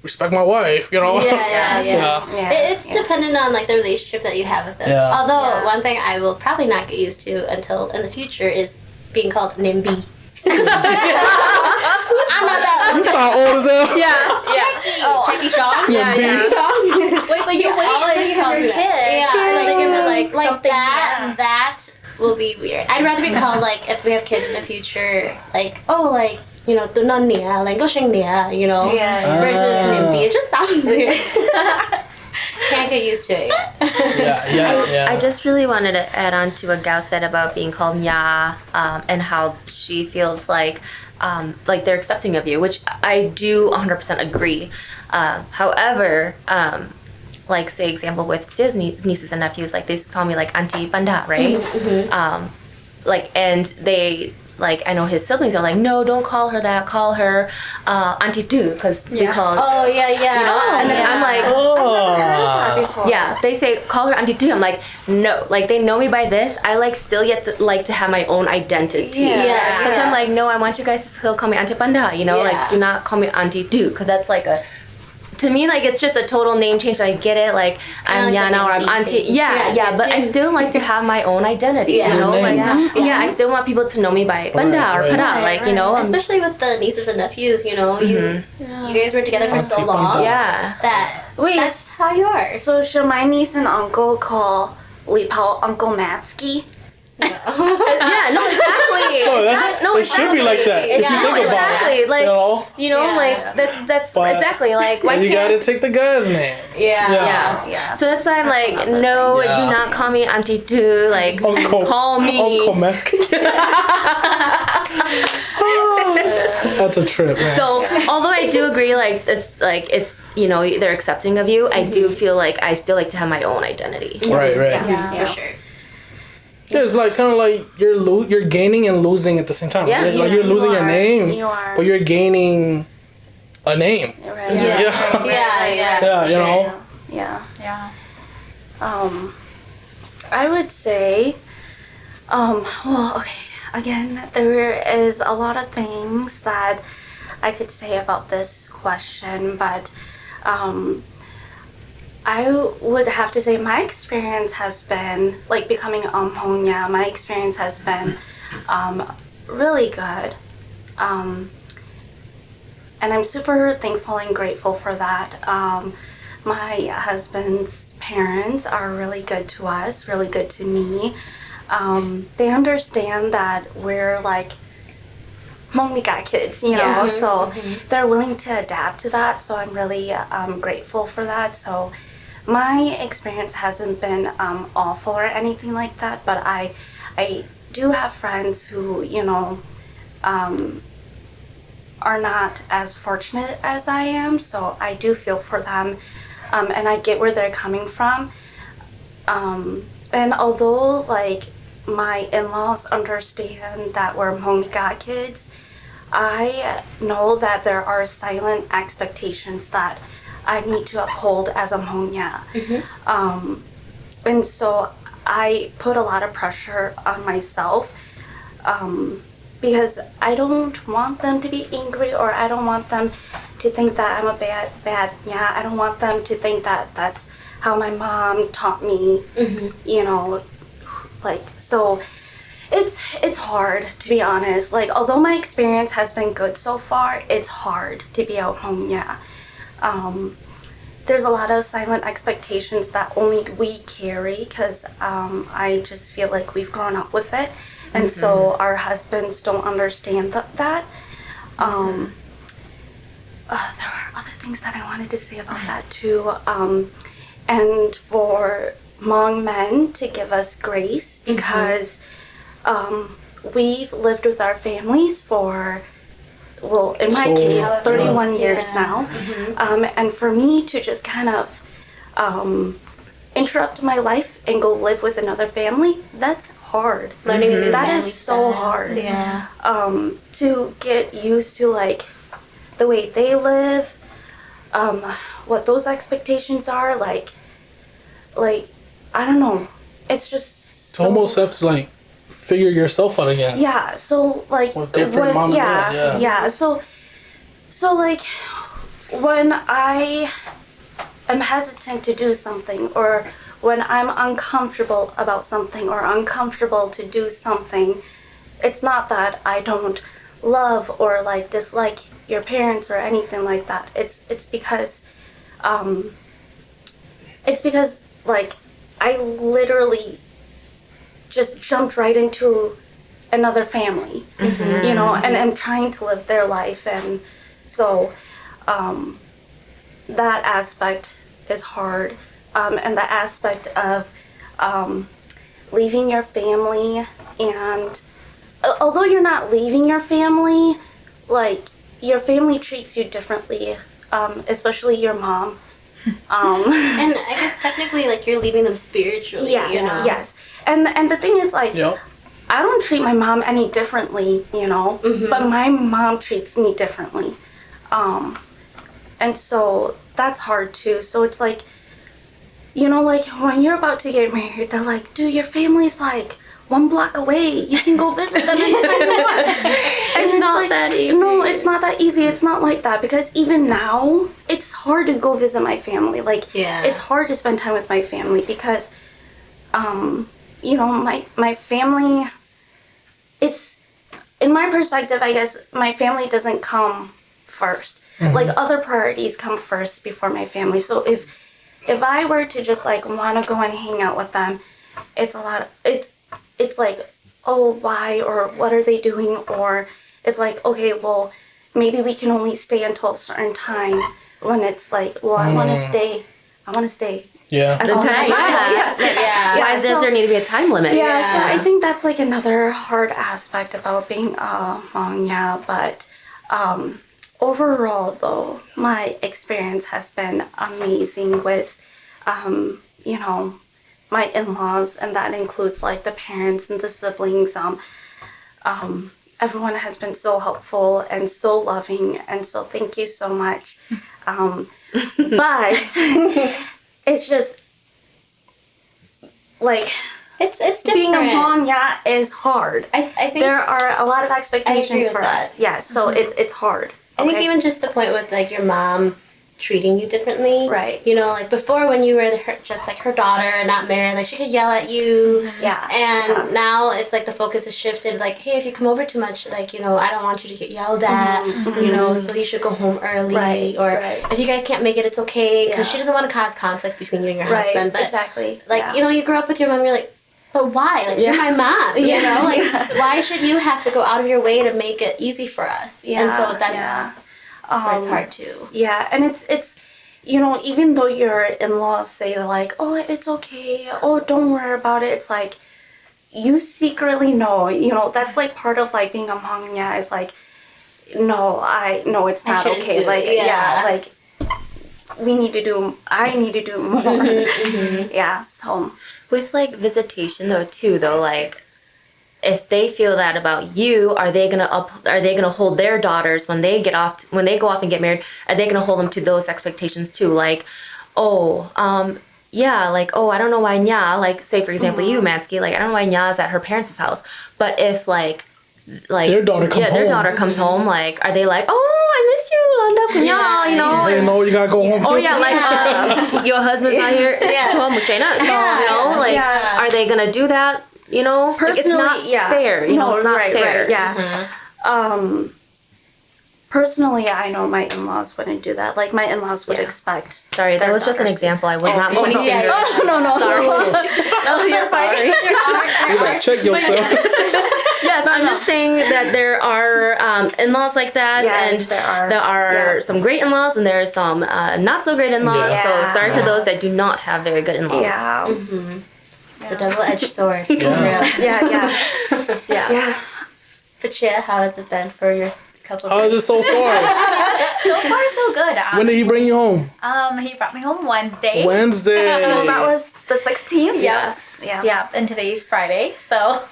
respect my wife, you know. Yeah. It's dependent on like the relationship that you have with them. Yeah. Although one thing I will probably not get used to until in the future is being called Nimbi. I'm not that You sound old as hell. Jackie Shaw. Wait, but you always call your kid. Like something. That will be weird. I'd rather be called like if we have kids in the future, like you know, Tunan niya, like Gosheng niya, you know, versus Nimbi. It just sounds weird. Can't get used to it yet. Yeah. I just really wanted to add on to what Gao said about being called Nya and how she feels like they're accepting of you, which I do 100% agree. However, like say example with Sia's nieces and nephews, like they call me like Auntie Banda, right? Like and they. Like, I know his siblings are like, no, don't call her that. Call her Auntie Du, because we call... Oh, yeah. You know? And then I'm like... they say, call her Auntie Du. I'm like, no. Like, they know me by this. I, like, still yet to have my own identity. Because I'm like, no, I want you guys to still call me Auntie Banda, you know? Like, do not call me Auntie Du, because that's like a... To me, like, it's just a total name change. I get it. Like, I'm Yana or I'm Auntie. But I still like to have my own identity, you know? Like, I still want people to know me by Banda or Para, like, you know? Especially with the nieces and nephews, you know? You guys were together for so long. That's how you are. So should my niece and uncle call Li Pao Uncle Matsky? No, exactly. It should be like that if you think about it. Like, you know? Like that's exactly like why you can't gotta take the guy's name. Yeah. So that's why I'm like, no, do not call me Auntie Tu. Like, call me Uncle Matsky. That's a trip, man. So although I do agree, like it's you know they're accepting of you, I do feel like I still like to have my own identity. Right. For sure. Yeah, it's like kind of like you're gaining and losing at the same time. Yeah. Like you're losing your name, but you're gaining a name. Right. Yeah. You know. Yeah. I would say, well, okay. Again, there is a lot of things that I could say about this question, but I would have to say my experience has been, like, becoming Hmong, my experience has been really good. And I'm super thankful and grateful for that. My husband's parents are really good to us, really good to me. They understand that we're like Hmong kids, you know, so they're willing to adapt to that. So I'm really grateful for that. So my experience hasn't been awful or anything like that, but I do have friends who, you know, are not as fortunate as I am, so I do feel for them, and I get where they're coming from. And although, like, my in-laws understand that we're Hmong kids, I know that there are silent expectations that I need to uphold as a Hmong. And so I put a lot of pressure on myself, because I don't want them to be angry, or I don't want them to think that I'm a bad, I don't want them to think that that's how my mom taught me, you know, like, so it's hard, to be honest. Like, although my experience has been good so far, it's hard to be out home, there's a lot of silent expectations that only we carry, because I just feel like we've grown up with it. And so our husbands don't understand that. There are other things that I wanted to say about that too. And for Hmong men to give us grace, because we've lived with our families for, well, in my case, 31 years now. And for me to just kind of interrupt my life and go live with another family, that's hard. Learning a new that family is so style. hard. Yeah. To get used to, like, the way they live, what those expectations are, like I don't know. It's just To almost have to, like, figure yourself out again. Yeah, so, like, With different mom and dad, yeah. So like, when I am hesitant to do something, or when I'm uncomfortable about something, or uncomfortable to do something, it's not that I don't love or, like, dislike your parents or anything like that. It's because like, I literally just jumped right into another family, you know, and I'm trying to live their life, and so that aspect is hard, and the aspect of leaving your family, and although you're not leaving your family, like, your family treats you differently, especially your mom. And I guess technically, like, you're leaving them spiritually. Yes, you know? yes. And the thing is, like, I don't treat my mom any differently, you know, but my mom treats me differently. And so that's hard too. So it's like, you know, like, when you're about to get married, they're like, dude, your family's like 1 block away. You can go visit them anytime you want. And it's not like, that easy. No, it's not that easy. It's not like that, because even now, it's hard to go visit my family. Like, it's hard to spend time with my family, because, you know, my family, it's, in my perspective, I guess, my family doesn't come first. Like, other priorities come first before my family. So if I were to just, like, want to go and hang out with them, it's a lot, it's like, oh, why, or what are they doing, or it's like, okay, well, maybe we can only stay until a certain time, when it's like, well, I want to stay. Yeah. The time. Why does there need to be a time limit? Yeah, so I think that's, like, another hard aspect about being Hmong, but overall, though, my experience has been amazing with, you know, my in-laws, and that includes, like, the parents and the siblings. Everyone has been so helpful and so loving, and so thank you so much. But it's just, like, it's different. Being a Hmong is hard. I think there are a lot of expectations for us. Yes, so it's hard. I think Okay. even just the point with like your mom treating you differently. Right. You know, like before when you were just like her daughter and not married, like she could yell at you. Yeah. And now it's like the focus has shifted. Like, hey, if you come over too much, like, you know, I don't want you to get yelled at. You know, so you should go home early. Right, Or right. if you guys can't make it, it's okay. Because Yeah. she doesn't want to cause conflict between you and your Right, husband. But exactly. like, Yeah. you know, you grew up with your mom. You're like, but why? Like, you're my mom. You know, like, why should you have to go out of your way to make it easy for us? Yeah. And so that's yeah. where it's hard too. Yeah, and it's you know, even though your in-laws say like, oh, it's okay, oh, don't worry about it, it's like you secretly know, you know, that's like part of like being a Hmongnya is like, no, it's I not shouldn't okay. do Like, it, yeah. like I need to do more. Yeah, so With like visitation though too though, like if they feel that about you, are they gonna hold their daughters when they go off and get married? Are they gonna hold them to those expectations too? Like, yeah, like, I don't know why Nya, like say for example you Mansky, like I don't know why Nya is at her parents' house, but if like Their daughter comes their home. daughter comes home, like are they like, I miss you, Landa, Yeah, you know? They know you gotta go home too. Oh yeah, like your husband's not here. Yeah. You know, like Yeah. are they gonna do that? You know, like, personally, it's not yeah, fair. You know, it's not right, fair. Right, yeah. Personally, I know my in-laws wouldn't do that. Like my in-laws would expect. Sorry, that their was just an daughters to- example. I was not pointing yeah, fingers. yeah. No, Sorry. no, you're fine. You better check yourself. Yes, I'm just saying that there are in-laws like that, Yes, and there are. there are Yeah. some great in-laws, and there are some not so great in-laws. Yeah. So sorry Yeah. to those that do not have very good in-laws. Yeah. The double-edged sword. For Yeah. real. Yeah. Yeah. Yeah. But Chia, how has it been for your couple How is days? it so far? So far, so good. When did he bring you home? He brought me home Wednesday. Wednesday. So that was the 16th. Yeah. Yeah. Yeah, and today's Friday. So,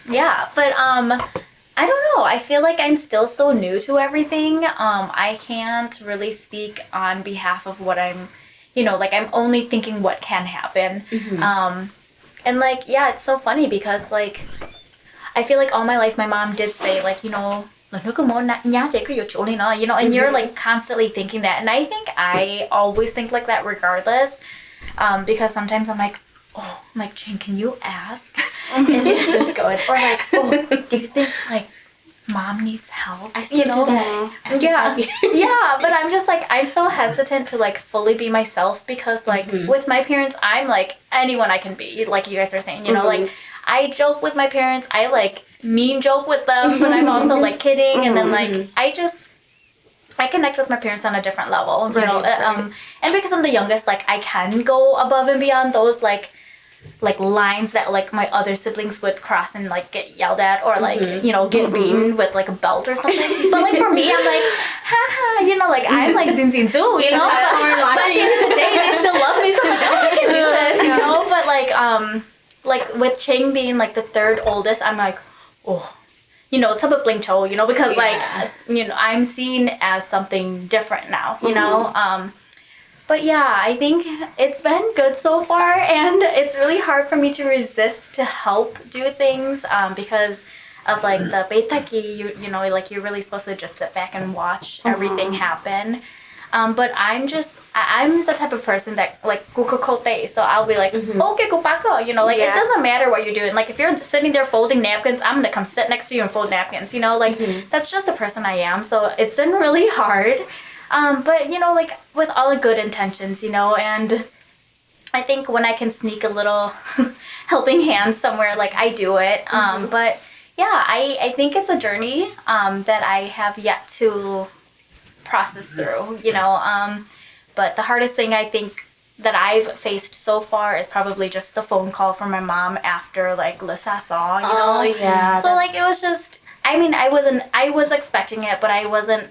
yeah, but I don't know. I feel like I'm still so new to everything. I can't really speak on behalf of what I'm, like I'm only thinking what can happen. And like, yeah, it's so funny because like I feel like all my life my mom did say like, and you're like constantly thinking that. And I think I always think like that regardless. Because sometimes I'm like, Jane, can you ask if this is good? Or like, do you think like mom needs help? I still do that. Yeah. Yeah, but I'm just like, I'm so hesitant to like fully be myself because like with my parents, I'm like anyone I can be, like you guys are saying, like I joke with my parents, I like mean joke with them, but I'm also like kidding, and then like I connect with my parents on a different level, you know, right. and because I'm the youngest, like I can go above and beyond those like lines that like my other siblings would cross and like get yelled at or like get beaten with like a belt or something. But like for me, I'm like, haha, like I'm like Zin Zin too, but at the end of the day, they still love me, so I can do this, But like with Ching being like the third oldest, I'm like, MaiChao, because like I'm seen as something different now, But yeah, I think it's been good so far, and it's really hard for me to resist to help do things because of like the beitaki, like you're really supposed to just sit back and watch everything happen. But I'm the type of person that like kukokote, so I'll be like, okay, kupako, like it doesn't matter what you're doing. Like if you're sitting there folding napkins, I'm gonna come sit next to you and fold napkins, like that's just the person I am. So it's been really hard. But like with all the good intentions, and I think when I can sneak a little helping hand somewhere, like I do it. But yeah, I think it's a journey that I have yet to process through, but the hardest thing I think that I've faced so far is probably just the phone call from my mom after like Lisa saw, Oh, yeah. So like it was just, I was expecting it, but I wasn't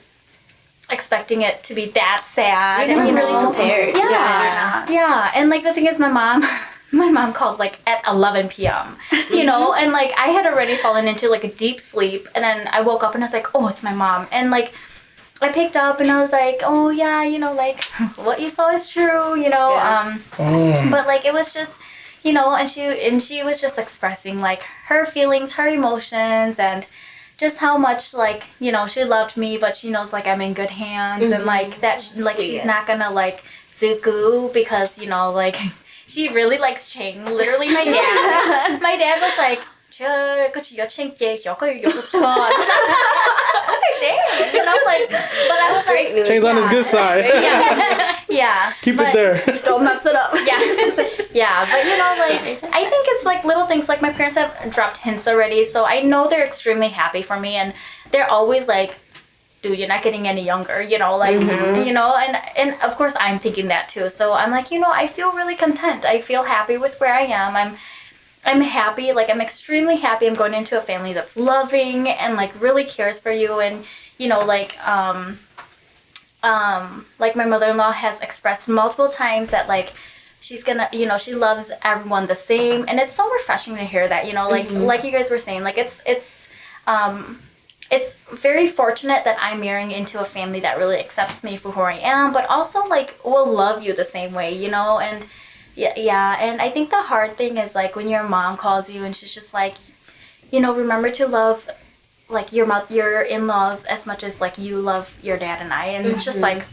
expecting it to be that sad. You're not really prepared. Yeah. And like the thing is my mom called like at 11 p.m. and like I had already fallen into like a deep sleep, and then I woke up and I was like, oh, it's my mom. And like I picked up and I was like, oh yeah, like what you saw is true, but like it was just, and she was just expressing like her feelings, her emotions, and just how much like, you know, she loved me, but she knows like I'm in good hands and like that like she's not gonna like zuku because, you know, like she really likes Ching. Literally my dad was like, có chỉ có Ching chê có dang, you know, like, but I was like, Ching's on his good side. yeah. Keep it there. Don't mess it up. Yeah, but you know, like, I think it's like little things, like my parents have dropped hints already, so I know they're extremely happy for me, and they're always like, dude, you're not getting any younger, you know, like, you know, and of course I'm thinking that too, so I'm like, you know, I feel really content, I feel happy with where I am, I'm happy, like, I'm extremely happy I'm going into a family that's loving and, like, really cares for you, and, you know, like my mother-in-law has expressed multiple times that, like, she's gonna, you know, she loves everyone the same, and it's so refreshing to hear that, you know, like you guys were saying, like, it's very fortunate that I'm marrying into a family that really accepts me for who I am, but also, like, will love you the same way, you know, and yeah, and I think the hard thing is, like, when your mom calls you and she's just like, you know, remember to love, like, your in-laws as much as, like, you love your dad and I, and it's just like,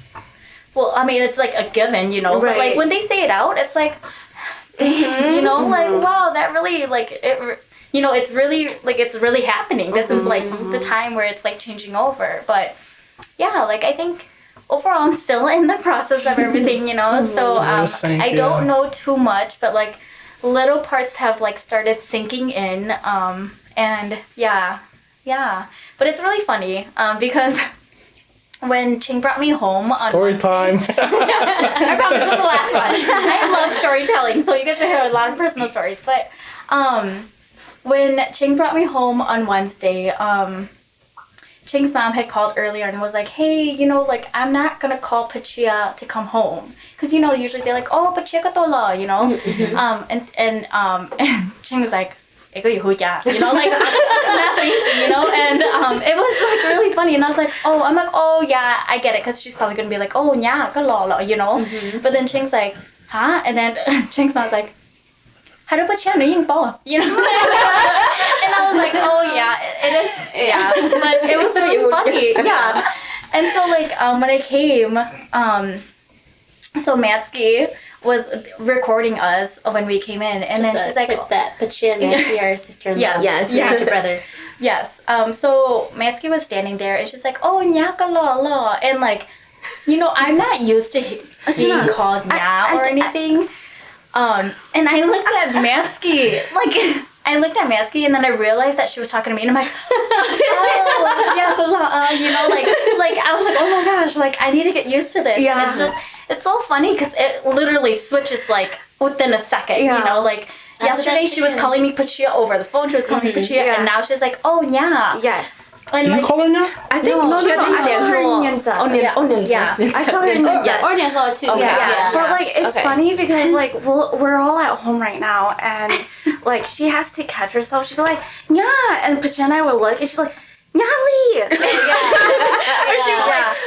well, I mean, it's like a given, you know, but, like, when they say it out, it's like, dang, you know, like, wow, that really, like, it, you know, it's really, like, it's really happening. This is, like, the time where it's, like, changing over, but, yeah, like, I think overall I'm still in the process of everything, you know, so I don't know too much, but, like, little parts have, like, started sinking in, and yeah, but it's really funny, because when Ching brought me home on Story time. I promise this is the last one. I love storytelling, so you guys will hear a lot of personal stories, but when Ching brought me home on Wednesday, Ching's mom had called earlier and was like, hey, you know, like, I'm not gonna call Pachia to come home. Because, you know, usually they're like, oh, Pachia ka tola, you know? And Ching was like, you know, like, nothing, you know? And it was, like, really funny. And I was like, oh, yeah, I get it. Because she's probably gonna be like, oh, nya ka lo, you know? But then Ching's like, huh? And then Ching's mom's like, how do Pachia no yung po? You know? And I was like, oh, yeah, it is, yeah. But it was really funny, yeah. And so, like, when I came, so Matsky was recording us when we came in, and then she's like, tip that Pachia and Matsky are sister-in-law. Yes. Yeah, brothers. Yes. So Matsky was standing there, and she's like, oh, nya ka lo. And, like, you know, I'm not used to being called nya or anything. And I looked at Matsky, like, and then I realized that she was talking to me, and I'm like, oh, yeah, you know, like, I was like, oh my gosh, like, I need to get used to this. Yeah. And it's just, it's so funny, because it literally switches, like, within a second, you know, like, yesterday she was calling me Pachia over the phone, she was calling me Pachia, and now she's like, oh, yeah. Yes. And, Do you like, call her now? I think no, I call her Nyenza. Yeah. I call her Nyenza. Or Nyenza too. Okay. Yeah. But, like, it's funny because, like, we're all at home right now, and, like, she has to catch herself. She'd be like, yeah, and Pachia and I would look, and she's like, Nyali!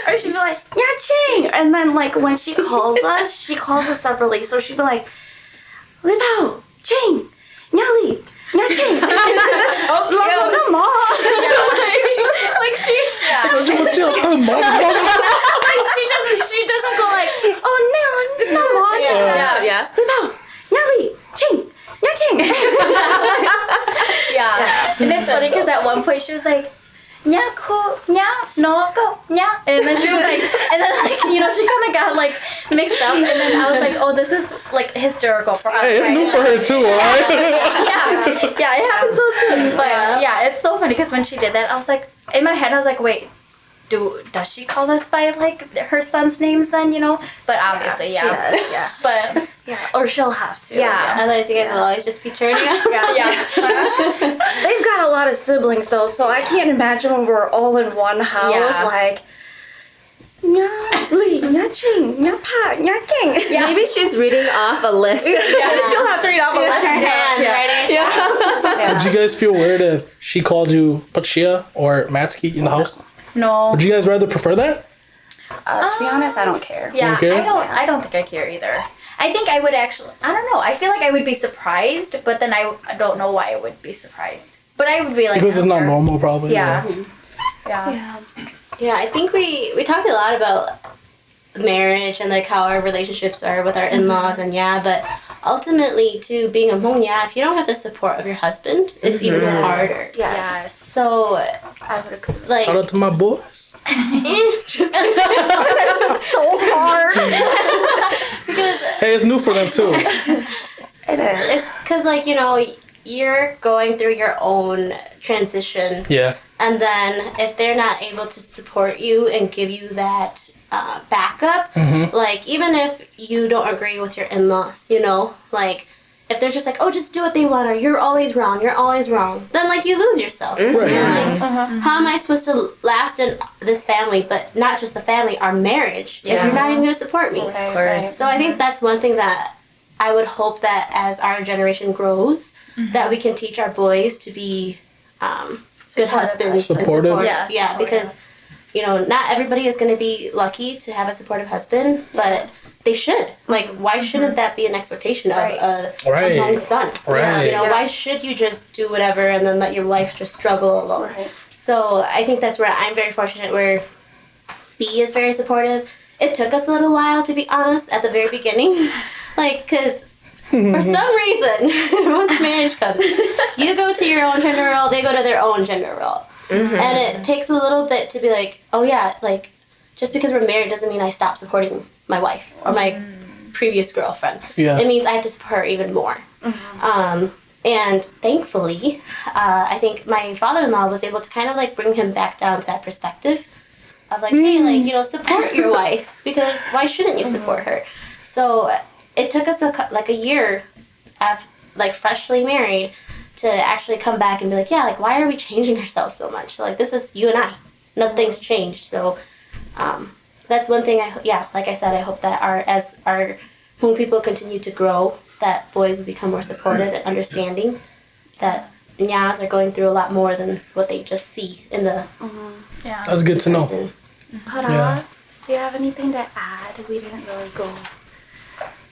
Or she'd be like, yeah, Ching! And then, like, when she calls us separately, so she'd be like, Libao, Ching, Nyali, Nya Ching. Like, she doesn't go like, oh, no, she Libao, Nyali, Ching, Nya Ching. Yeah. And it's funny because at one point she was like, nya ko, nya, no go, nya. And then she was like, and then, like, you know, she kind of got, like, mixed up. And then I was like, oh, this is, like, hysterical for us. Hey, it's right? new for her too, alright? Yeah, it happened so soon. But yeah, it's so funny because when she did that, I was like, in my head, I was like, wait, does she call us by, like, her son's names then, you know? But obviously, she does, yeah. But or she'll have to. Yeah. Otherwise, you guys will always just be turning up. They've got a lot of siblings though, so I can't imagine when we're all in one house, like, nya li, nya ching, nya pa, nya king. Yeah. Maybe she's reading off a list. she'll have to read off a list. Her hand, writing it. Would you guys feel weird if she called you Pachia or Matsky in the house? No. Would you guys rather prefer that? To be honest, I don't care. Yeah, You don't care? I don't think I care either. I think I would actually, I don't know, I feel like I would be surprised, but then I don't know why I would be surprised. But I would be like, Because it's not okay. normal, probably. Yeah. Yeah. Yeah. Yeah, I think we talked a lot about marriage and like how our relationships are with our in-laws and but ultimately too, being a Hmong, if you don't have the support of your husband, it's even harder. Yes. So I would agree. like Shout out to my boys. just So hard. Hey, it's new for them too. It is. it's because like you're going through your own transition, Yeah. and then if they're not able to support you and give you that backup, like even if you don't agree with your in-laws, like if they're just like, oh, just do what they want, or you're always wrong, then like you lose yourself. Right. Like, how am I supposed to last in this family, but not just the family, our marriage, if you're not even going to support me? Of course. So I think that's one thing that I would hope that as our generation grows, that we can teach our boys to be good husbands. and Supportive. Yeah, because not everybody is going to be lucky to have a supportive husband, but they should. Like, why shouldn't that be an expectation of a young son? Right. Why should you just do whatever and then let your wife just struggle alone? Right. So I think that's where I'm very fortunate, where B is very supportive. It took us a little while, to be honest, at the very beginning. Like, because for some reason, once marriage comes, you go to your own gender role, they go to their own gender role. And it takes a little bit to be like, oh yeah, like, just because we're married doesn't mean I stop supporting my wife or my previous girlfriend. Yeah. It means I have to support her even more. And thankfully, I think my father-in-law was able to kind of like bring him back down to that perspective of like, hey, like, support your wife, because why shouldn't you support her? So it took us a year, like freshly married, to actually come back and be like, yeah, like, why are we changing ourselves so much? Like, this is you and I. Nothing's changed. So that's one thing like I said, I hope that as our Hmong people continue to grow, that boys will become more supportive and understanding that Nyas are going through a lot more than what they just see in the Yeah. That's good to know. person. Hara, Yeah. do you have anything to add? We didn't really go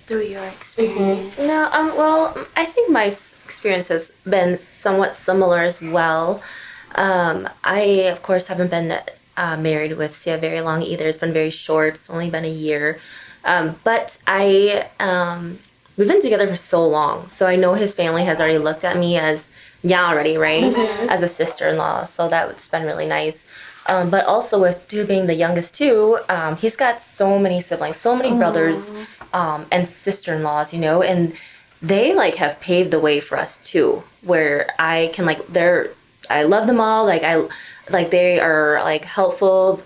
through your experience. No, well, I think my experience has been somewhat similar as well. I, of course, haven't been married with Sia very long either. It's been very short. It's only been a year. But we've been together for so long. So I know his family has already looked at me as already, right? As a sister-in-law. So that's been really nice. But also with two being the youngest too, he's got so many siblings, so many brothers and sister-in-laws, and they like have paved the way for us too, where I can I love them all. They are like helpful,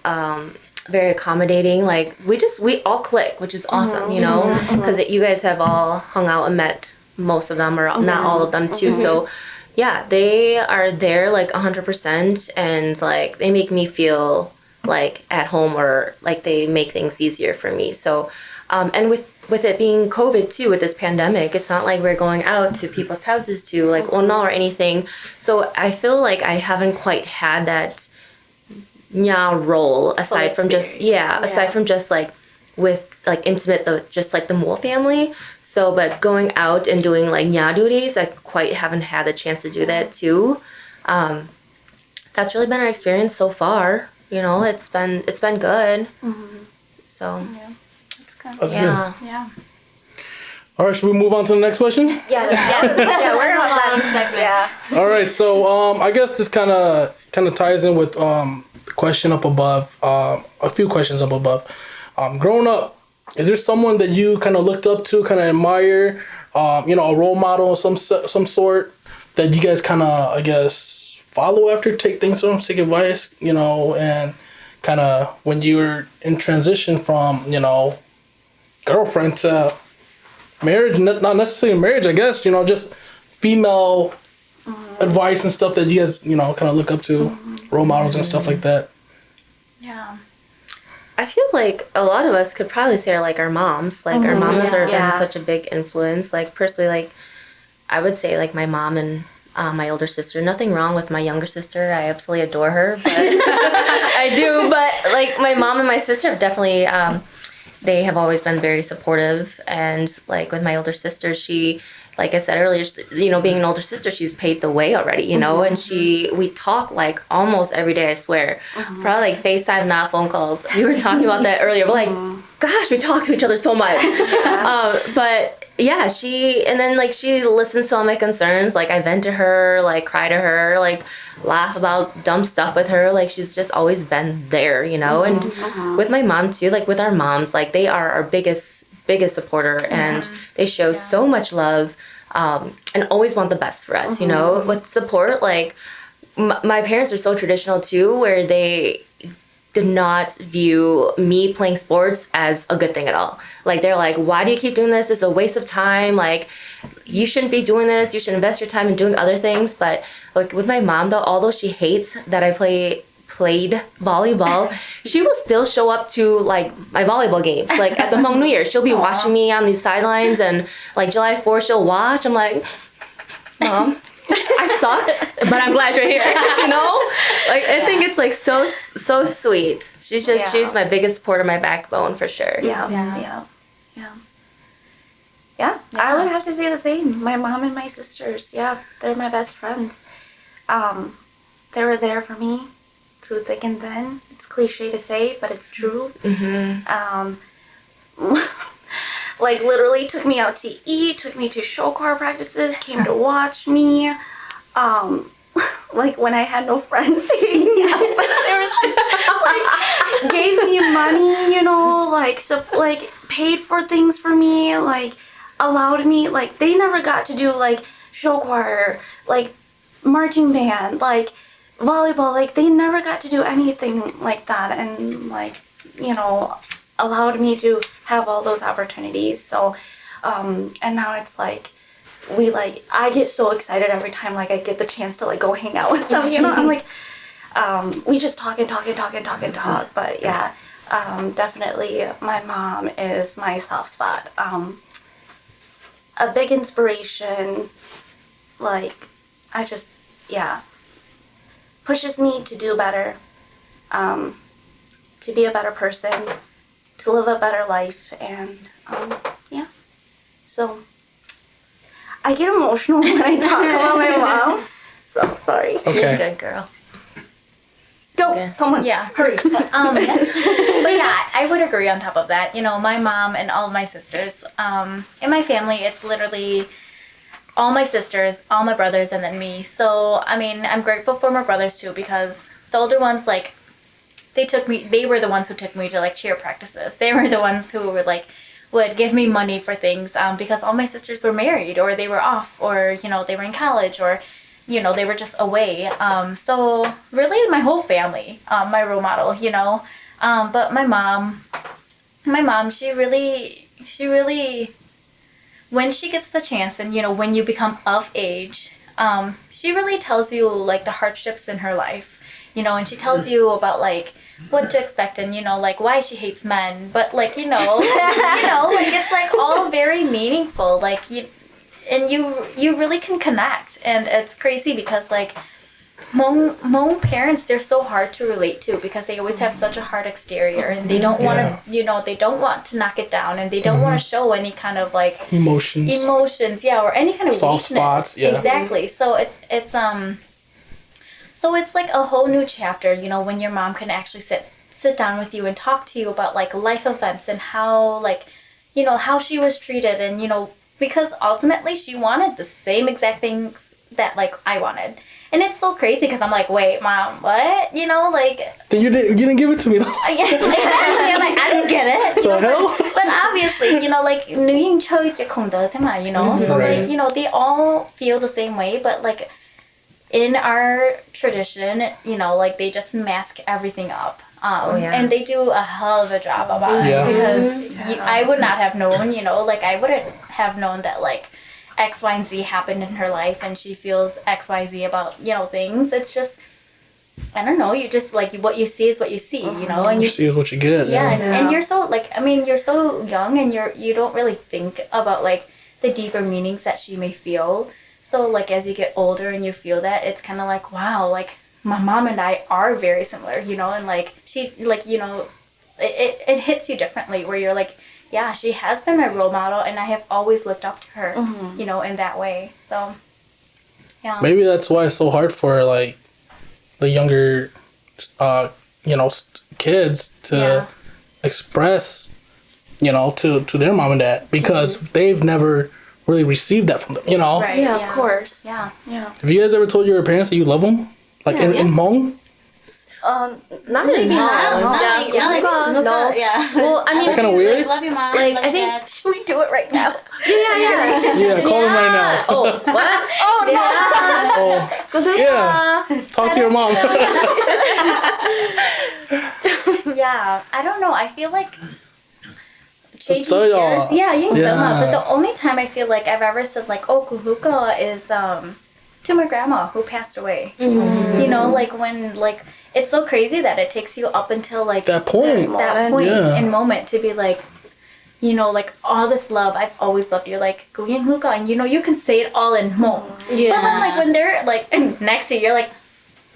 very accommodating. Like we all click, which is awesome, because you guys have all hung out and met most of them, or not all of them too. So yeah, they are there like 100%, and like they make me feel like at home, or like they make things easier for me. So and with it being COVID too, with this pandemic, it's not like we're going out to people's houses to like or anything. So I feel like I haven't quite had that role aside from just like with like intimate just like the Mo family. So but going out and doing like duties, I quite haven't had the chance to do that too. That's really been our experience so far. It's been good. So That's good. Yeah. All right, should we move on to the next question? Yeah, we're on that segment. Yeah. All right, so I guess this kind of ties in with the question up above, a few questions up above. Growing up, is there someone that you kind of looked up to, kind of admire, a role model of some sort that you guys kind of, I guess, follow after, take things from, take advice, and kind of when you were in transition from, girlfriend to marriage, not necessarily marriage, I guess, just female advice and stuff that you guys, kind of look up to, role models and stuff like that. Yeah. I feel like a lot of us could probably say like our moms. Like our moms are been such a big influence. Like personally, like I would say like my mom and my older sister. Nothing wrong with my younger sister. I absolutely adore her. But I do. But like my mom and my sister have definitely, they have always been very supportive. And like with my older sister, she like I said earlier, being an older sister, she's paved the way already, and we talk like almost every day, I swear. Probably like FaceTime, not phone calls. We were talking about that earlier, but like, gosh, we talk to each other so much. But yeah, she listens to all my concerns. Like, I vent to her, like cry to her, like laugh about dumb stuff with her. Like, she's just always been there, and with my mom too, like with our moms, like they are our biggest supporter, and they show so much love, and always want the best for us, with support. Like, my parents are so traditional too, where they did not view me playing sports as a good thing at all. Like, they're like, why do you keep doing this? It's a waste of time. Like, you shouldn't be doing this. You should invest your time in doing other things. But like with my mom though, although she hates that I played volleyball, she will still show up to like my volleyball games. Like at the Hmong New Year, she'll be watching me on these sidelines, and like July 4th, she'll watch. I'm like, Mom, I sucked, but I'm glad you're here. Like, I think it's like so sweet. She's my biggest supporter, my backbone for sure. Yeah. I would have to say the same. My mom and my sisters, they're my best friends. They were there for me through thick and thin. It's cliche to say, but it's true. Like, literally took me out to eat, took me to show choir practices, came to watch me. Like, when I had no friends, they like, gave me money, like paid for things for me, like allowed me, like they never got to do like show choir, like marching band, like volleyball, like they never got to do anything like that, and like, allowed me to have all those opportunities. So and now it's like I get so excited every time like I get the chance to like go hang out with them, I'm like we just talk and talk and talk and talk and talk. But yeah, definitely my mom is my soft spot. A big inspiration, like pushes me to do better, to be a better person, to live a better life, and so I get emotional when I talk about my mom. So sorry. Okay. Good girl. Go, Okay. someone. Yeah. Hurry. But yeah, I would agree on top of that. My mom and all of my sisters, in my family, it's literally all my sisters, all my brothers, and then me. So, I mean, I'm grateful for my brothers too, because the older ones, like, they were the ones who took me to like cheer practices. They were the ones who were like, would give me money for things, because all my sisters were married, or they were off, or, they were in college, or, they were just away. So really my whole family, my role model, but my mom, she really, when she gets the chance, and, when you become of age, she really tells you like the hardships in her life, and she tells you about like what to expect, and like why she hates men, but like like it's like all very meaningful, like you really can connect, and it's crazy because like Hmong parents, they're so hard to relate to because they always have such a hard exterior, and they don't want to they don't want to knock it down, and they don't want to show any kind of like emotions, or any kind of soft weakness. Spots, exactly. So so it's like a whole new chapter, when your mom can actually sit down with you and talk to you about like life events and how like, how she was treated, and, because ultimately she wanted the same exact things that like I wanted. And it's so crazy because I'm like, wait, Mom, what? Like... Then you didn't give it to me though. Yeah, exactly. I'm like, I don't get it. The hell? But obviously, like, so Right. like, they all feel the same way, but like, in our tradition, like they just mask everything up. And they do a hell of a job about it, because I would not have known, like I wouldn't have known that like X, Y, and Z happened in her life, and she feels X, Y, Z about, things. It's just, I don't know, you just like, what you see is what you see, and you see is what you get. And you're so like, you're so young, and you don't really think about like the deeper meanings that she may feel. So like as you get older and you feel that, it's kind of like, wow, like my mom and I are very similar, and like she like, it hits you differently, where you're like, yeah, she has been my role model, and I have always looked up to her, you know, in that way. So, yeah. Maybe that's why it's so hard for like the younger, you know, kids to express, you know, to their mom and dad, because they've never really received that from them, you know. Right. Yeah, of course. Yeah. Have you guys ever told your parents that you love them, like in Hmong? Not really. Not like hookah, no. yeah. Well, I mean, Kinda love you, weird. Like, love you, mom. Like, love I you, think- Dad. Should we do it right now? Yeah. Yeah, call them right now. Oh, what? Oh, no. Oh, yeah. Talk to your mom. Yeah, I don't know. I feel like changing So y'all- gears. Yeah, you can tell Yeah. them. But the only time I feel like I've ever said like, "Oh, kuhuka" is to my grandma who passed away. You know, like when like it's so crazy that it takes you up until like That point. that point Yeah. and moment to be like, you know, like all this love. I've always loved you. Like Guyang Huka, and you know you can say it all in Hmong. Yeah. But then like when they're like next to you, you're like,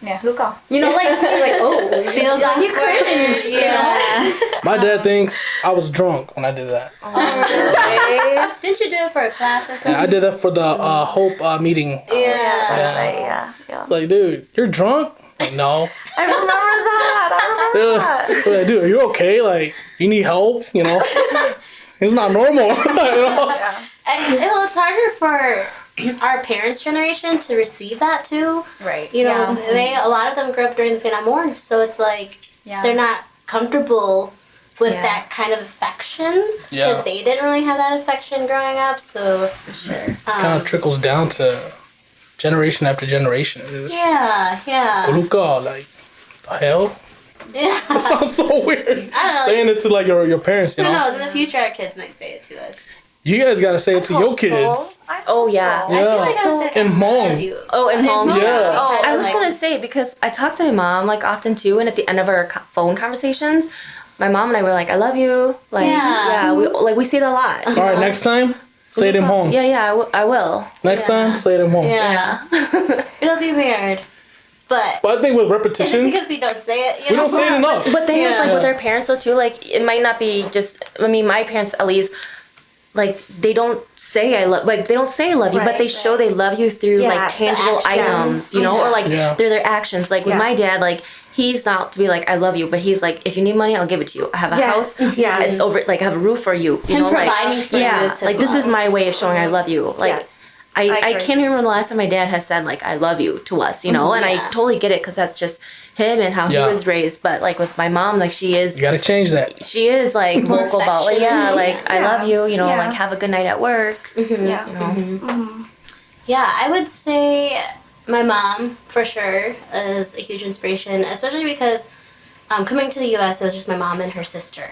yeah, Huka. You know, like you're like oh, Feels you awkward. cringe. Yeah. My dad thinks I was drunk when I did that. Didn't you do it for a class or something? And I did that for the Hope meeting. Yeah. That's Yeah. right. Yeah. Like, dude, you're drunk? Like, no. I remember that. They're like, dude, are you okay? Like, you need help? You know? It's not normal. You know? Well, it's harder for our parents' generation to receive that too. Right. You know, a lot of them grew up during the Vietnam War, so it's like they're not comfortable with that kind of affection because they didn't really have that affection growing up. So Kind of trickles down to generation after generation. It's yeah. Guluka, like, the hell? Yeah. It sounds so weird. I don't know. Saying it to, like, your parents, you Who know? knows? In the future, our kids might say it to us. You guys gotta say it to your kids. Oh, yeah. I feel like Yeah. I said In I Hmong. love you. Oh, in Hmong. Yeah. Oh, I was gonna say, because I talk to my mom like often too, and at the end of our phone conversations, my mom and I were like, "I love you." Like, Yeah. we say it a lot. All right, next time, say it in Hmong. Yeah, I will. Next time, say it in Hmong. Yeah. It'll be weird. But But I think with is it repetition, because we don't say it? we don't say it enough. But thing is, like Yeah. with our parents though too, like it might not be just. I mean, my parents at least, like they don't say I love, like they don't say I love you, but they show they love you through Yeah, like tangible the actions. items, you know, or like through their actions. Like with Yeah. my dad, like he's not to be like I love you, but he's like if you need money, I'll give it to you. I have a house, Yeah. it's over. Like I have a roof for you, you Him know, like providing for you yeah, is his like this is love. my way of showing I love you. Like Yes. I agree. can't remember the last time my dad has said like I love you to us, you know, and I Yeah. totally get it because that's just him and how Yeah. he was raised. But like with my mom, like she is You gotta change that. she is like More vocal about like affectionate. like I Yeah. love you, you know, Yeah. like have a good night at work. Yeah. You know. Yeah, I would say my mom for sure is a huge inspiration, especially because coming to the U.S. it was just my mom and her sister.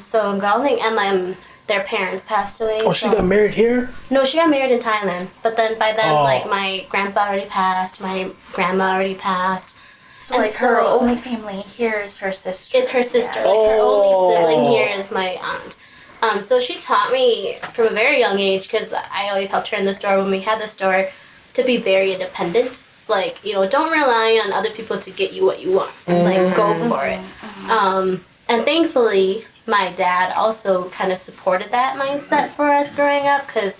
So going and then their parents passed away. Oh, she so- got married here? No, she got married in Thailand. But then by then, Oh. like my grandpa already passed, my grandma already passed. So And like her so- only family here is her sister. Is her sister. Like her only sibling here is my aunt. So she taught me from a very young age, because I always helped her in the store when we had the store, to be very independent. Like, you know, don't rely on other people to get you what you want. Like, go for it. And thankfully, my dad also kind of supported that mindset for us growing up, because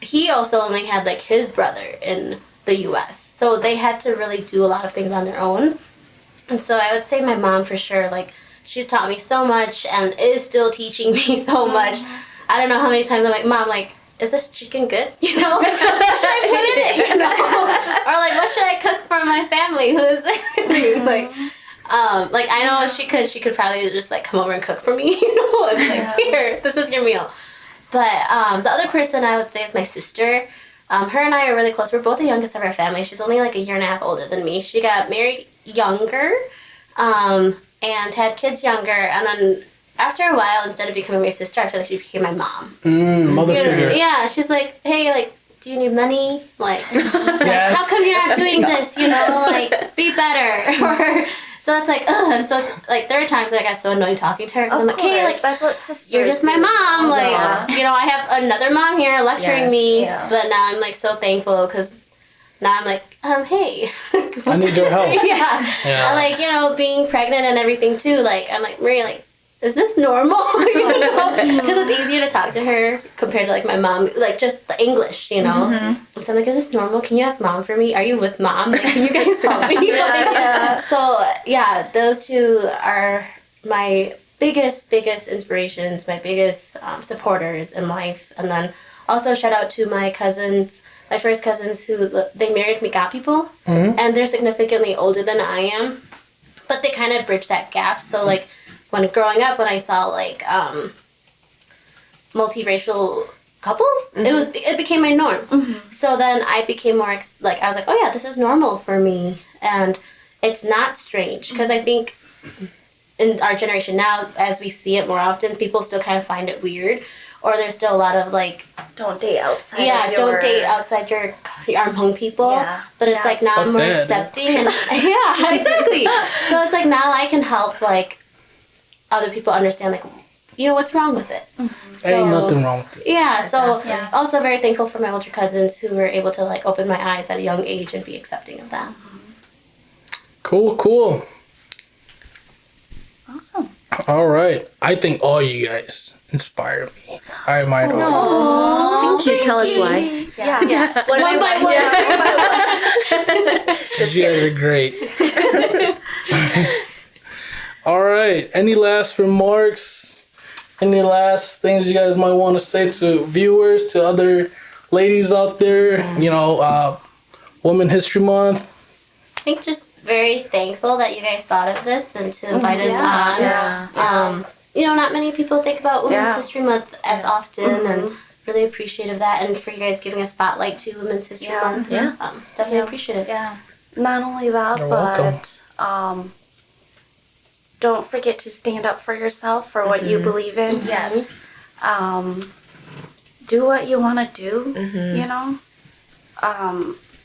he also only had like his brother in the U.S. So they had to really do a lot of things on their own. And so I would say my mom for sure, like, she's taught me so much and is still teaching me so much. I don't know how many times I'm like, Mom, like, is this chicken good? You know, like, what should I put in it? You know, or like, what should I cook for my family who is like I know if she could probably just like come over and cook for me, you know, and be like, here, this is your meal. But the other person I would say is my sister. Her and I are really close. We're both the youngest of our family. She's only like a year and a half older than me. She got married younger, and had kids younger, and then after a while, instead of becoming my sister, I feel like she became my mom. Mother You know, figure. yeah, she's like, hey, like, do you need money? Like, Yes. how come you're not doing this? You know, like, be better. Or so it's like, oh, I'm so like there are times I got so annoyed talking to her because I'm like, hey, like, that's what sisters you're just my do. mom. Like, Yeah. you know, I have another mom here lecturing Yes, me, yeah. but now I'm like so thankful because now I'm like, hey, I need your help. yeah. Yeah. And, like, you know, being pregnant and everything too. Like, I'm like, Maria, like, is this normal? You know, because it's easier to talk to her compared to like my mom, like just the English, you know. And so I'm like, is this normal? Can you ask mom for me? Are you with mom? Like, can you guys help me? So yeah, those two are my biggest inspirations, my biggest supporters in life. And then also shout out to my cousins, my first cousins who they married Miga people, and they're significantly older than I am, but they kind of bridge that gap. So like when growing up, when I saw like multiracial couples, it became my norm. So then I became more like I was like, oh yeah, this is normal for me, and it's not strange because I think in our generation now, as we see it more often, people still kind of find it weird, or there's still a lot of like, don't date outside. Yeah, don't date outside your Hmong people. Yeah. But it's like now I'm more accepting and yeah, exactly. So it's like now I can help like other people understand like, you know, what's wrong with it. So, ain't nothing wrong with it. Yeah. So also very thankful for my older cousins who were able to like open my eyes at a young age and be accepting of that. Cool. Awesome. All right. I think all you guys inspire me. I admire all. Thank you. Tell us why. Yeah. One by one. You guys are great. All right. Any last remarks? Any last things you guys might want to say to viewers, to other ladies out there? You know, Women's History Month. I think just very thankful that you guys thought of this and to invite us on. Yeah. You know, not many people think about Women's History Month as often, and really appreciative of that, and for you guys giving a spotlight to Women's History Month. Definitely appreciate it. Yeah. Not only that, You're but don't forget to stand up for yourself, for what you believe in. Yes. Do what you want to do, you know.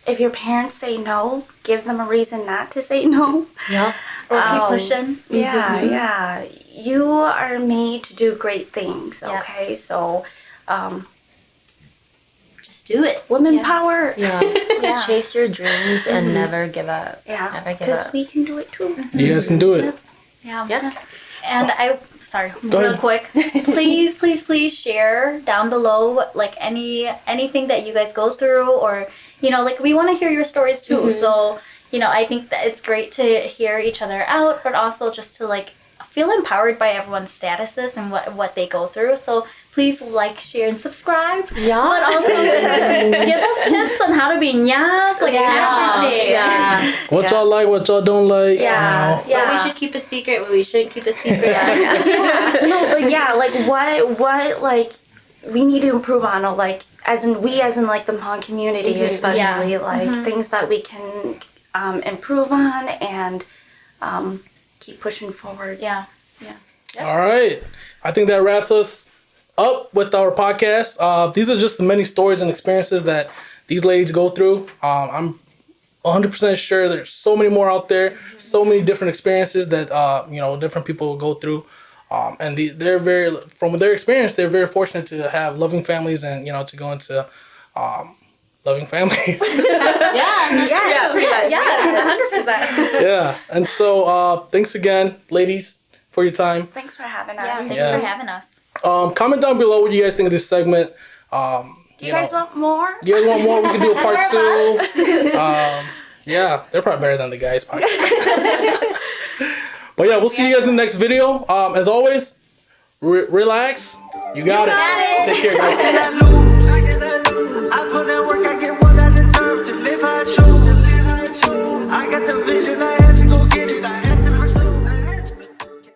If your parents say no, give them a reason not to say no. Yeah. Or keep pushing. Yeah. You are made to do great things, okay? So, Just do it. women power. Yeah. Chase your dreams and never give up. Yeah, Never give because up. we can do it too. You guys can do it. Yeah. Yeah. And sorry, Go real ahead. quick. Please share down below like anything that you guys go through, or you know, like we want to hear your stories too. So, you know, I think that it's great to hear each other out, but also just to like feel empowered by everyone's statuses and what they go through. So please like, share, and subscribe. Yeah. But also give us tips on how to be nyas, like everything. Yeah. What y'all like, what y'all don't like. Yeah. You know. What we should keep a secret, what we shouldn't keep a secret. No, but yeah, like what like we need to improve on, or like as in like the Hmong community, especially like things that we can improve on and keep pushing forward. Yeah. All right. I think that wraps us up with our podcast. These are just the many stories and experiences that these ladies go through. I'm 100% sure there's so many more out there, so many different experiences that you know, different people go through. And they're very, from their experience, they're very fortunate to have loving families and, you know, to go into loving families. Yeah. And so thanks again, ladies, for your time. Thanks for having us. Yeah, thanks Yeah. for having us. Comment down below what you guys think of this segment. Do you guys want more? You guys want more? We can do a part 2. Yeah, they're probably better than the guys' podcast. But yeah, we'll see you guys in the next video. As always, relax. You got it. Take care, guys. I put in